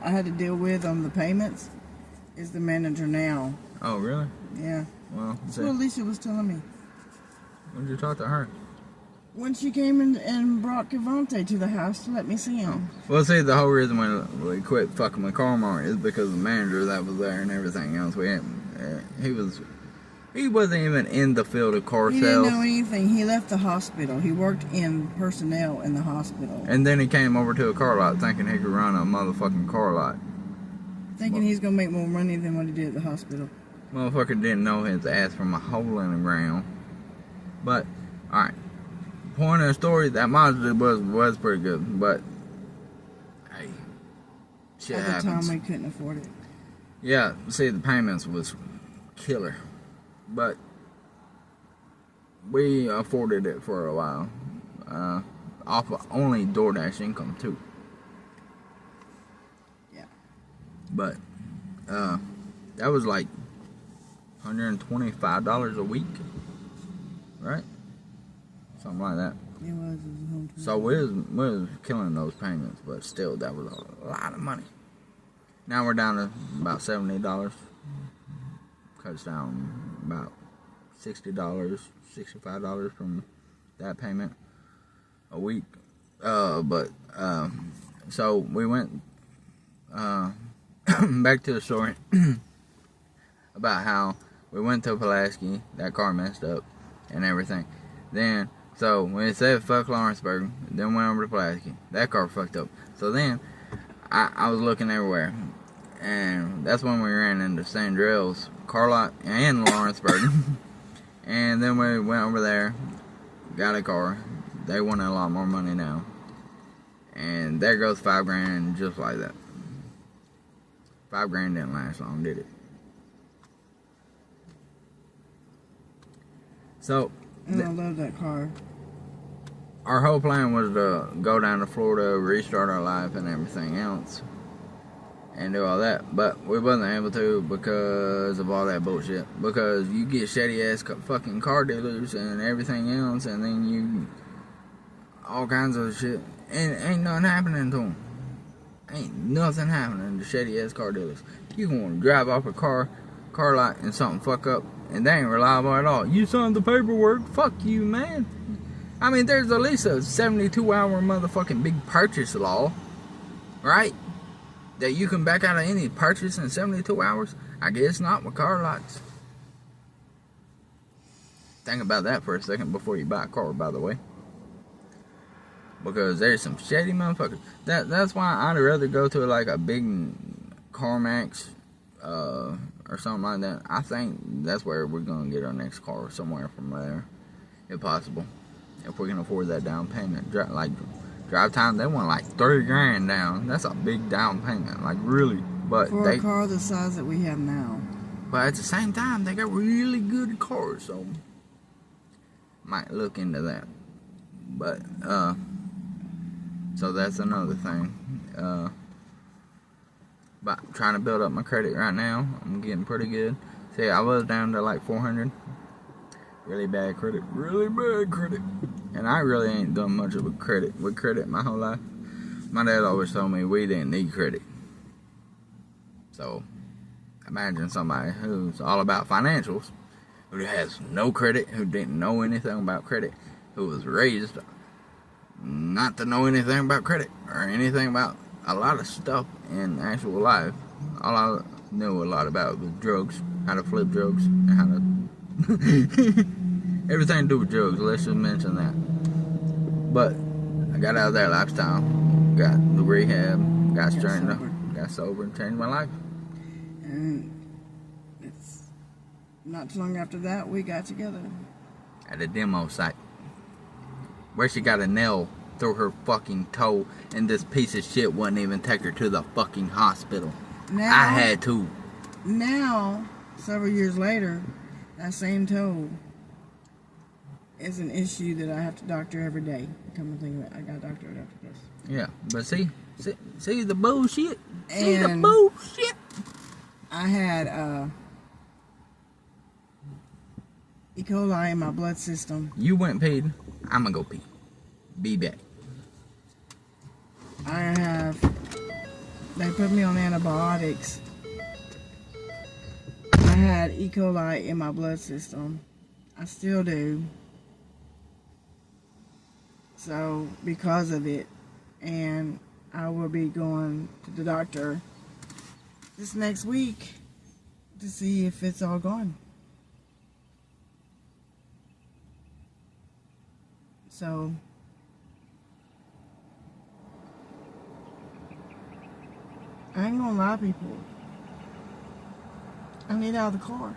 had to deal with on the payments is the manager now. Oh, really? Yeah. Well, that's what Alicia was telling me. When did you talk to her? When she came in and brought Cavante to the house to let me see him. Well, see, the whole reason we quit fucking with Carmart is because the manager that was there and everything else. He wasn't even in the field of car sales. He didn't know anything. He left the hospital. He worked in personnel in the hospital. And then he came over to a car lot thinking he could run a motherfucking car lot. Thinking he's going to make more money than what he did at the hospital. Motherfucker didn't know his ass from a hole in the ground. But, alright. Point of the story, that Mazda was pretty good, but hey, shit happens. At the time, we couldn't afford it. Yeah, see, the payments was killer, but we afforded it for a while, off of only DoorDash income too. Yeah. But that was like $125 a week, right? Something like that. It was. So we was killing those payments, but still, that was a lot of money. Now we're down to about $70. Cuts down about $60, $65 from that payment a week. So we went back to the story about how we went to Pulaski. That car messed up and everything. Then. So, when it said fuck Lawrenceburg, then went over to Pulaski. That car fucked up. So then, I was looking everywhere. And that's when we ran into Sandrell's car lot in Lawrenceburg. And then we went over there, got a car. They wanted a lot more money now. And there goes $5,000 just like that. $5,000 didn't last long, did it? So... And I love that car. Our whole plan was to go down to Florida, restart our life and everything else, and do all that. But we wasn't able to because of all that bullshit. Because you get shitty ass fucking car dealers and everything else, and then you all kinds of shit, and ain't nothing happening to them. Ain't nothing happening to shitty ass car dealers. You can drive off a car lot and something fuck up. And they ain't reliable at all. You signed the paperwork. Fuck you, man. I mean, there's at least a 72-hour motherfucking big purchase law. Right? That you can back out of any purchase in 72 hours. I guess not with car lots. Think about that for a second before you buy a car, by the way. Because there's some shady motherfuckers. That's why I'd rather go to like a big CarMax, or something like that. I think that's where we're gonna get our next car, somewhere from there, if possible. If we can afford that down payment, drive time, they want like $30,000 down. That's a big down payment, like really. But for a car the size that we have now. But at the same time, they got really good cars, so might look into that. But so that's another thing. But trying to build up my credit right now. I'm getting pretty good. See, I was down to like 400. Really bad credit. And I really ain't done much of credit my whole life. My dad always told me we didn't need credit. So, imagine somebody who's all about financials who has no credit, who didn't know anything about credit, who was raised not to know anything about credit or anything about a lot of stuff in actual life. All I knew a lot about was drugs, how to flip drugs, and how to everything to do with drugs. Let's just mention that. But I got out of that lifestyle, got the rehab, got straightened up, got sober, and changed my life. And it's not too long after that we got together At a demo site where she got a nail through her fucking toe, and this piece of shit wouldn't even take her to the fucking hospital. now, I had to. Now, several years later, that same toe is an issue that I have to doctor every day. Come to think of it, I got doctored after this. Yeah, but see the bullshit. See the And bullshit. I had E. coli in my blood system. You went peed. I'ma go pee. Be back. They put me on antibiotics. I had E. coli in my blood system. I still do. So, because of it, and I will be going to the doctor this next week to see if it's all gone. So, I ain't gonna lie, people. I need out of the car.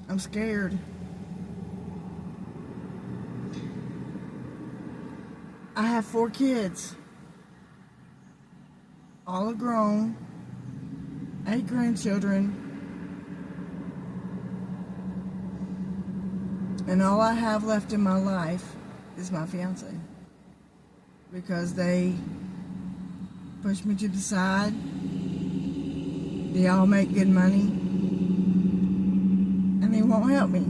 I'm scared. I have 4 kids. All are grown. 8 grandchildren. And all I have left in my life is my fiance. Because they push me to the side. They all make good money. And they won't help me.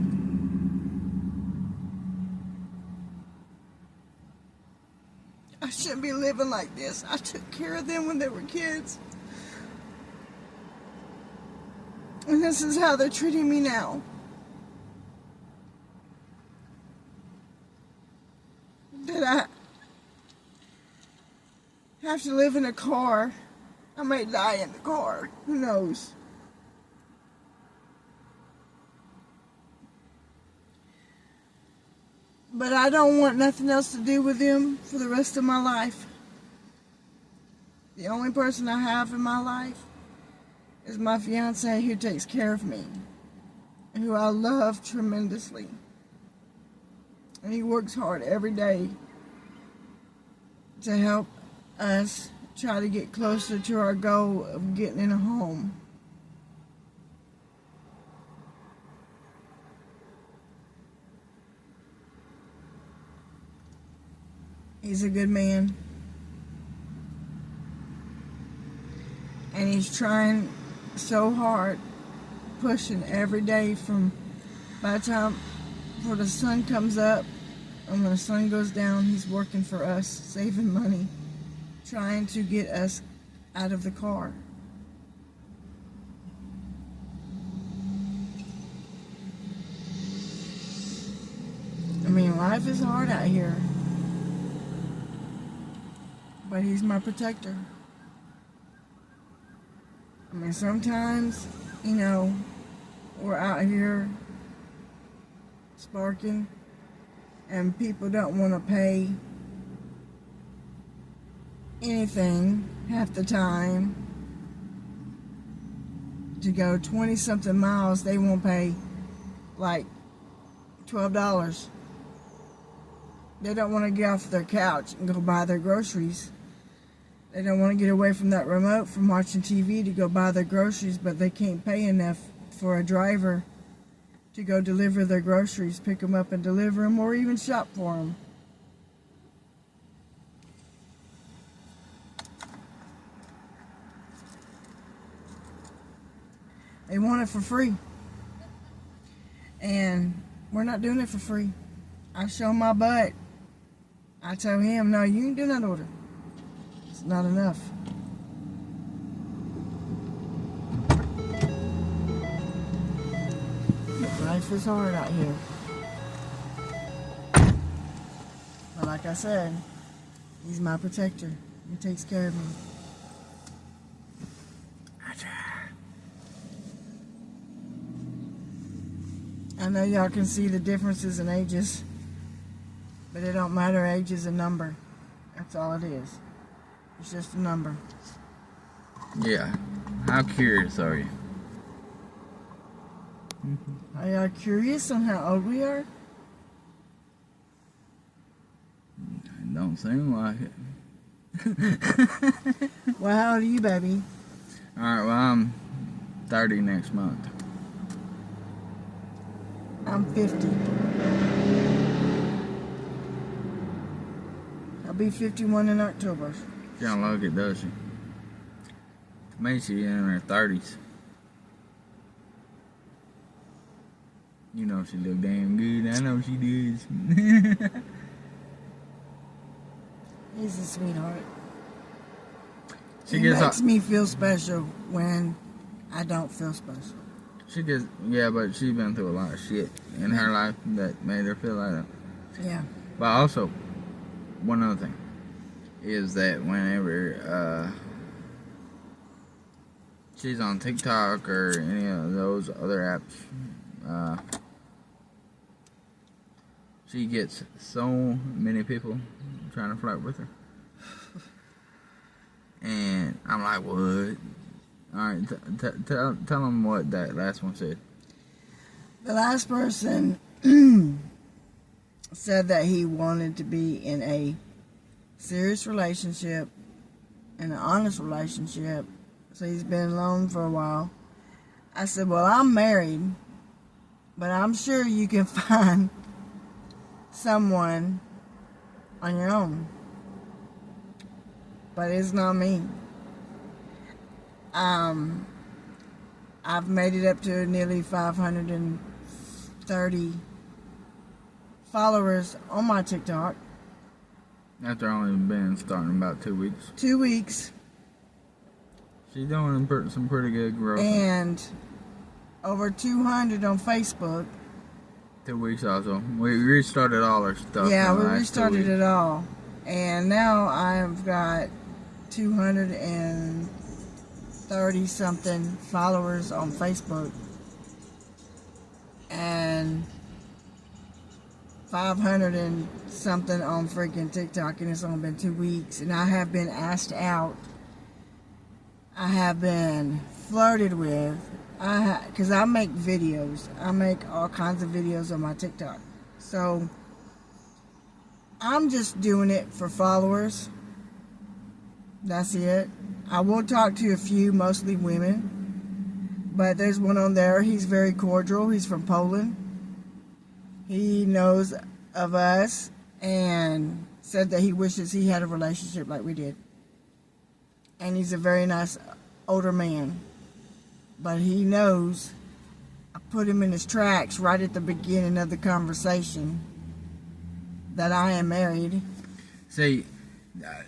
I shouldn't be living like this. I took care of them when they were kids. And this is how they're treating me now. That I have to live in a car. I may die in the car. Who knows? But I don't want nothing else to do with them for the rest of my life. The only person I have in my life is my fiance, who takes care of me, and who I love tremendously. And he works hard every day to help us try to get closer to our goal of getting in a home. He's a good man. And he's trying so hard, pushing every day from by the time before the sun comes up and when the sun goes down, he's working for us, saving money, trying to get us out of the car. I mean, life is hard out here. But he's my protector. I mean, sometimes, you know, we're out here sparking and people don't want to pay anything half the time to go 20-something miles. They won't pay like $12. They don't want to get off their couch and go buy their groceries. They don't want to get away from that remote from watching TV to go buy their groceries, but they can't pay enough for a driver to go deliver their groceries, pick them up and deliver them, or even shop for them. They want it for free. And we're not doing it for free. I show my butt. I tell him, no, you ain't doing that order. It's not enough. Life is hard out here. But like I said, he's my protector. He takes care of me. I know y'all can see the differences in ages, but it don't matter. Age is a number. That's all it is. It's just a number. Yeah. How curious are you? Are y'all curious on how old we are? It don't seem like it. Well, how old are you, baby? Alright, well, I'm 30 next month. I'm 50. I'll be 51 in October. She don't look it, does she? To me, she in her 30s. You know she look damn good. I know she does. He's a sweetheart. She He gets makes me feel special when I don't feel special. She gets, yeah, but she's been through a lot of shit in her life that made her feel like that. Yeah. But also, one other thing is that whenever she's on TikTok or any of those other apps, she gets so many people trying to flirt with her. And I'm like, what? Alright, tell them what that last one said. The last person said that he wanted to be in a serious relationship, in an honest relationship. So he's been alone for a while. I said, well, I'm married, but I'm sure you can find someone on your own. But it's not me. I've made it up to nearly 530 followers on my TikTok. After only been starting about 2 weeks. 2 weeks. She's doing some pretty good growth. And over 200 on Facebook. 2 weeks also. We restarted all our stuff. Yeah, we restarted it all. And now I've got 230 something followers on Facebook. And 500 and something on freaking TikTok, and it's only been 2 weeks. And I have been asked out. I have been flirted with. Because I make videos. I make all kinds of videos on my TikTok. So I'm just doing it for followers. That's it. I will talk to a few, mostly women. But there's one on there. He's very cordial. He's from Poland. He knows of us and said that he wishes he had a relationship like we did. And he's a very nice older man. But he knows I put him in his tracks right at the beginning of the conversation that I am married. See,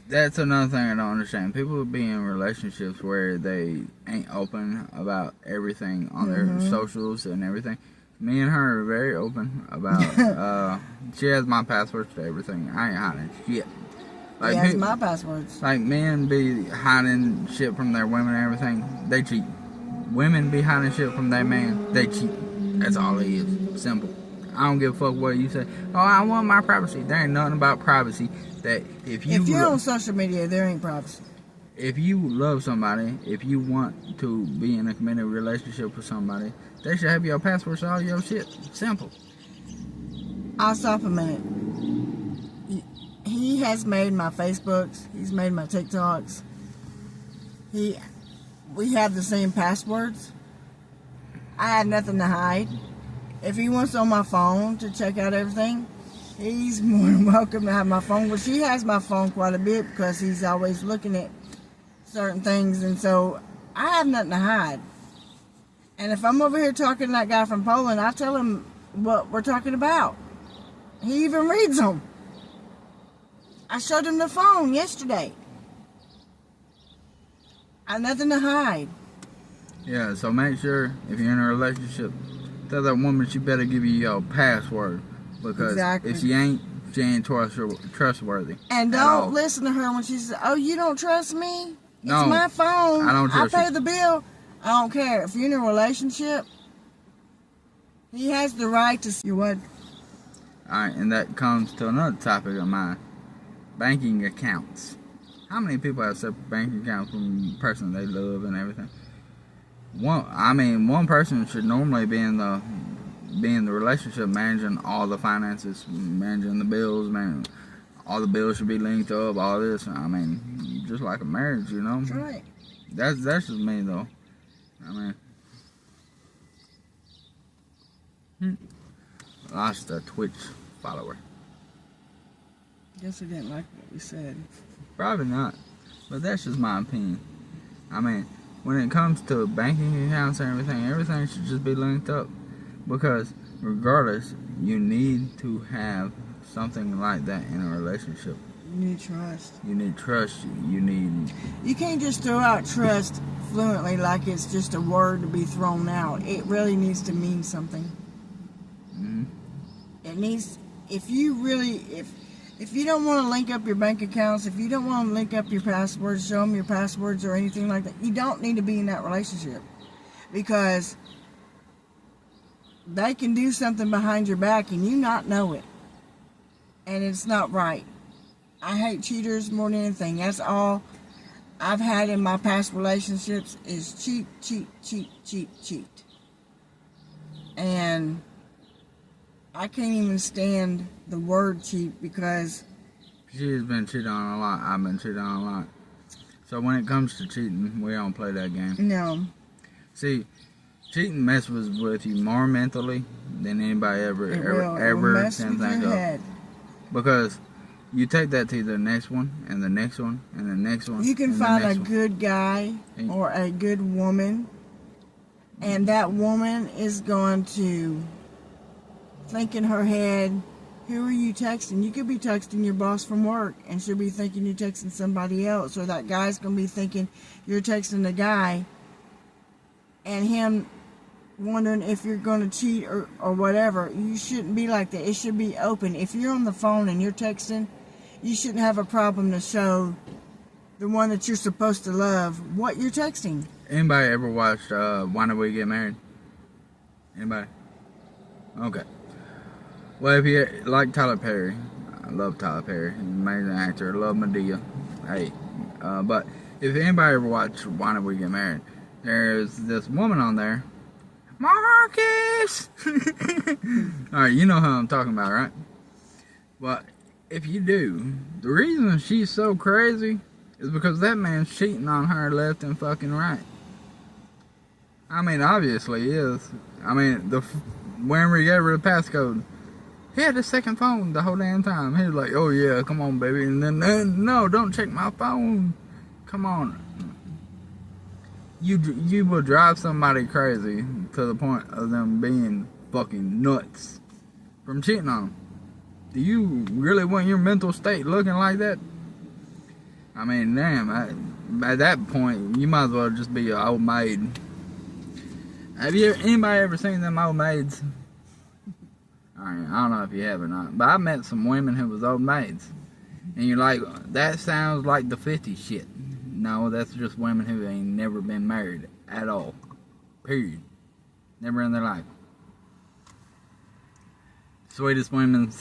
that's another thing I don't understand. People be in relationships where they ain't open about everything on their socials and everything. Me and her are very open about, she has my passwords to everything. I ain't hiding shit. Like, he has my passwords. Like, men be hiding shit from their women and everything. They cheat. Women be hiding shit from their man. They cheat. That's all it is. Simple. I don't give a fuck what you say. Oh, I want my privacy. There ain't nothing about privacy. That if you're on social media, there ain't privacy. If you love somebody, if you want to be in a committed relationship with somebody, they should have your passwords to all your shit. Simple. I'll stop a minute. He has made my Facebooks. He's made my TikToks. We have the same passwords. I had nothing to hide. If he wants on my phone to check out everything, he's more than welcome to have my phone. Well, she has my phone quite a bit because he's always looking at certain things. And so I have nothing to hide. And if I'm over here talking to that guy from Poland, I tell him what we're talking about. He even reads them. I showed him the phone yesterday. I have nothing to hide. Yeah, so make sure if you're in a relationship, tell that woman she better give you your password, because if she ain't trustworthy. And don't listen to her when she says, "Oh, you don't trust me? It's No, my phone. I don't trust I pay the bill." I don't care. If you're in a relationship, he has the right to see what. Alright, and that comes to another topic of mine. Banking accounts. How many people have separate banking accounts from the person they love and everything? One person should normally be in the relationship, managing all the finances, managing the bills, man. All the bills should be linked up, all this. I mean, just like a marriage, you know? That's right. That's just me, though. I mean, lost a Twitch follower. Guess he didn't like what we said. Probably not, but that's just my opinion. I mean, when it comes to banking accounts and everything should just be linked up, because regardless, you need to have something like that in a relationship. You need trust. You need trust. You need. You can't just throw out trust fluently like it's just a word to be thrown out. It really needs to mean something. Mm-hmm. It needs. If you don't want to link up your bank accounts, if you don't want to link up your passwords, show them your passwords or anything like that, you don't need to be in that relationship, because they can do something behind your back and you not know it, and it's not right. I hate cheaters more than anything. That's all I've had in my past relationships is cheat. And I can't even stand the word cheat, because She's been cheated on a lot. I've been cheated on a lot. So when it comes to cheating, we don't play that game. No. See, cheating messes with you more mentally than anybody ever can think of. Because you take that to the next one, and the next one, and the next one. You can find a good guy or a good woman, and that woman is going to think in her head, who are you texting? You could be texting your boss from work, and she'll be thinking you're texting somebody else, or that guy's going to be thinking you're texting the guy, and him wondering if you're going to cheat or whatever. You shouldn't be like that. It should be open. If you're on the phone and you're texting, you shouldn't have a problem to show the one that you're supposed to love what you're texting. Anybody ever watched Why Did We Get Married? Anybody? Okay. Well, if you like Tyler Perry, I love Tyler Perry. He's an amazing actor. I love Medea. Hey. But if anybody ever watched Why Did We Get Married, there's this woman on there, Marcus! Alright, you know who I'm talking about, right? But if you do, the reason she's so crazy is because that man's cheating on her left and fucking right. I mean, obviously he is. I mean, whenever he gave her the passcode, he had a second phone the whole damn time. He was like, "Oh yeah, come on, baby," and then no, don't check my phone. Come on. You will drive somebody crazy to the point of them being fucking nuts from cheating on them. Do you really want your mental state looking like that? I mean, damn, at that point, you might as well just be an old maid. Have anybody ever seen them old maids? I don't know if you have or not, but I met some women who was old maids. And you're like, that sounds like the 50s shit. No, that's just women who ain't never been married at all. Period. Never in their life. Sweetest women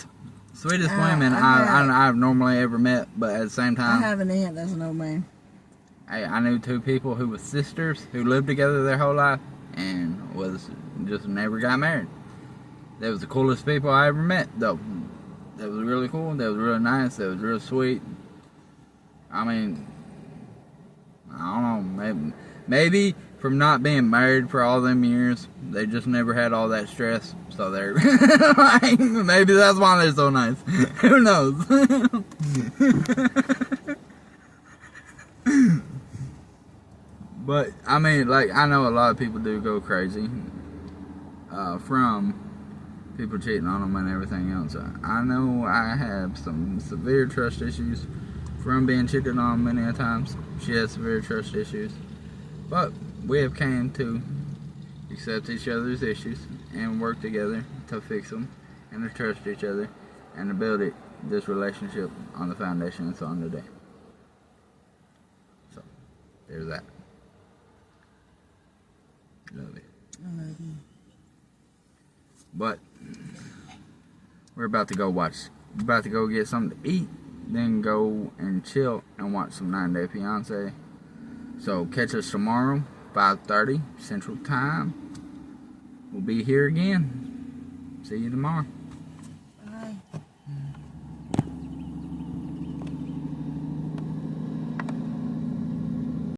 I've normally ever met, but at the same time, I have an aunt that's an old man. Hey, I knew two people who were sisters who lived together their whole life and was just never got married. They was the coolest people I ever met, though. That was really cool. That was really nice. That was real sweet. I mean, I don't know. Maybe from not being married for all them years, they just never had all that stress. So they're like, maybe that's why they're so nice. Who knows? But I mean, like, I know a lot of people do go crazy from people cheating on them and everything else. I know I have some severe trust issues from being cheated on many a times. She has severe trust issues, but we have came to accept each other's issues, and work together to fix them, and to trust each other, and to build this relationship on the foundation it's on today. So, there's that. Love it. I love you. But we're about to go get something to eat, then go and chill and watch some 9 Day Fiance. So catch us tomorrow, 5:30 Central Time. We'll be here again. See you tomorrow.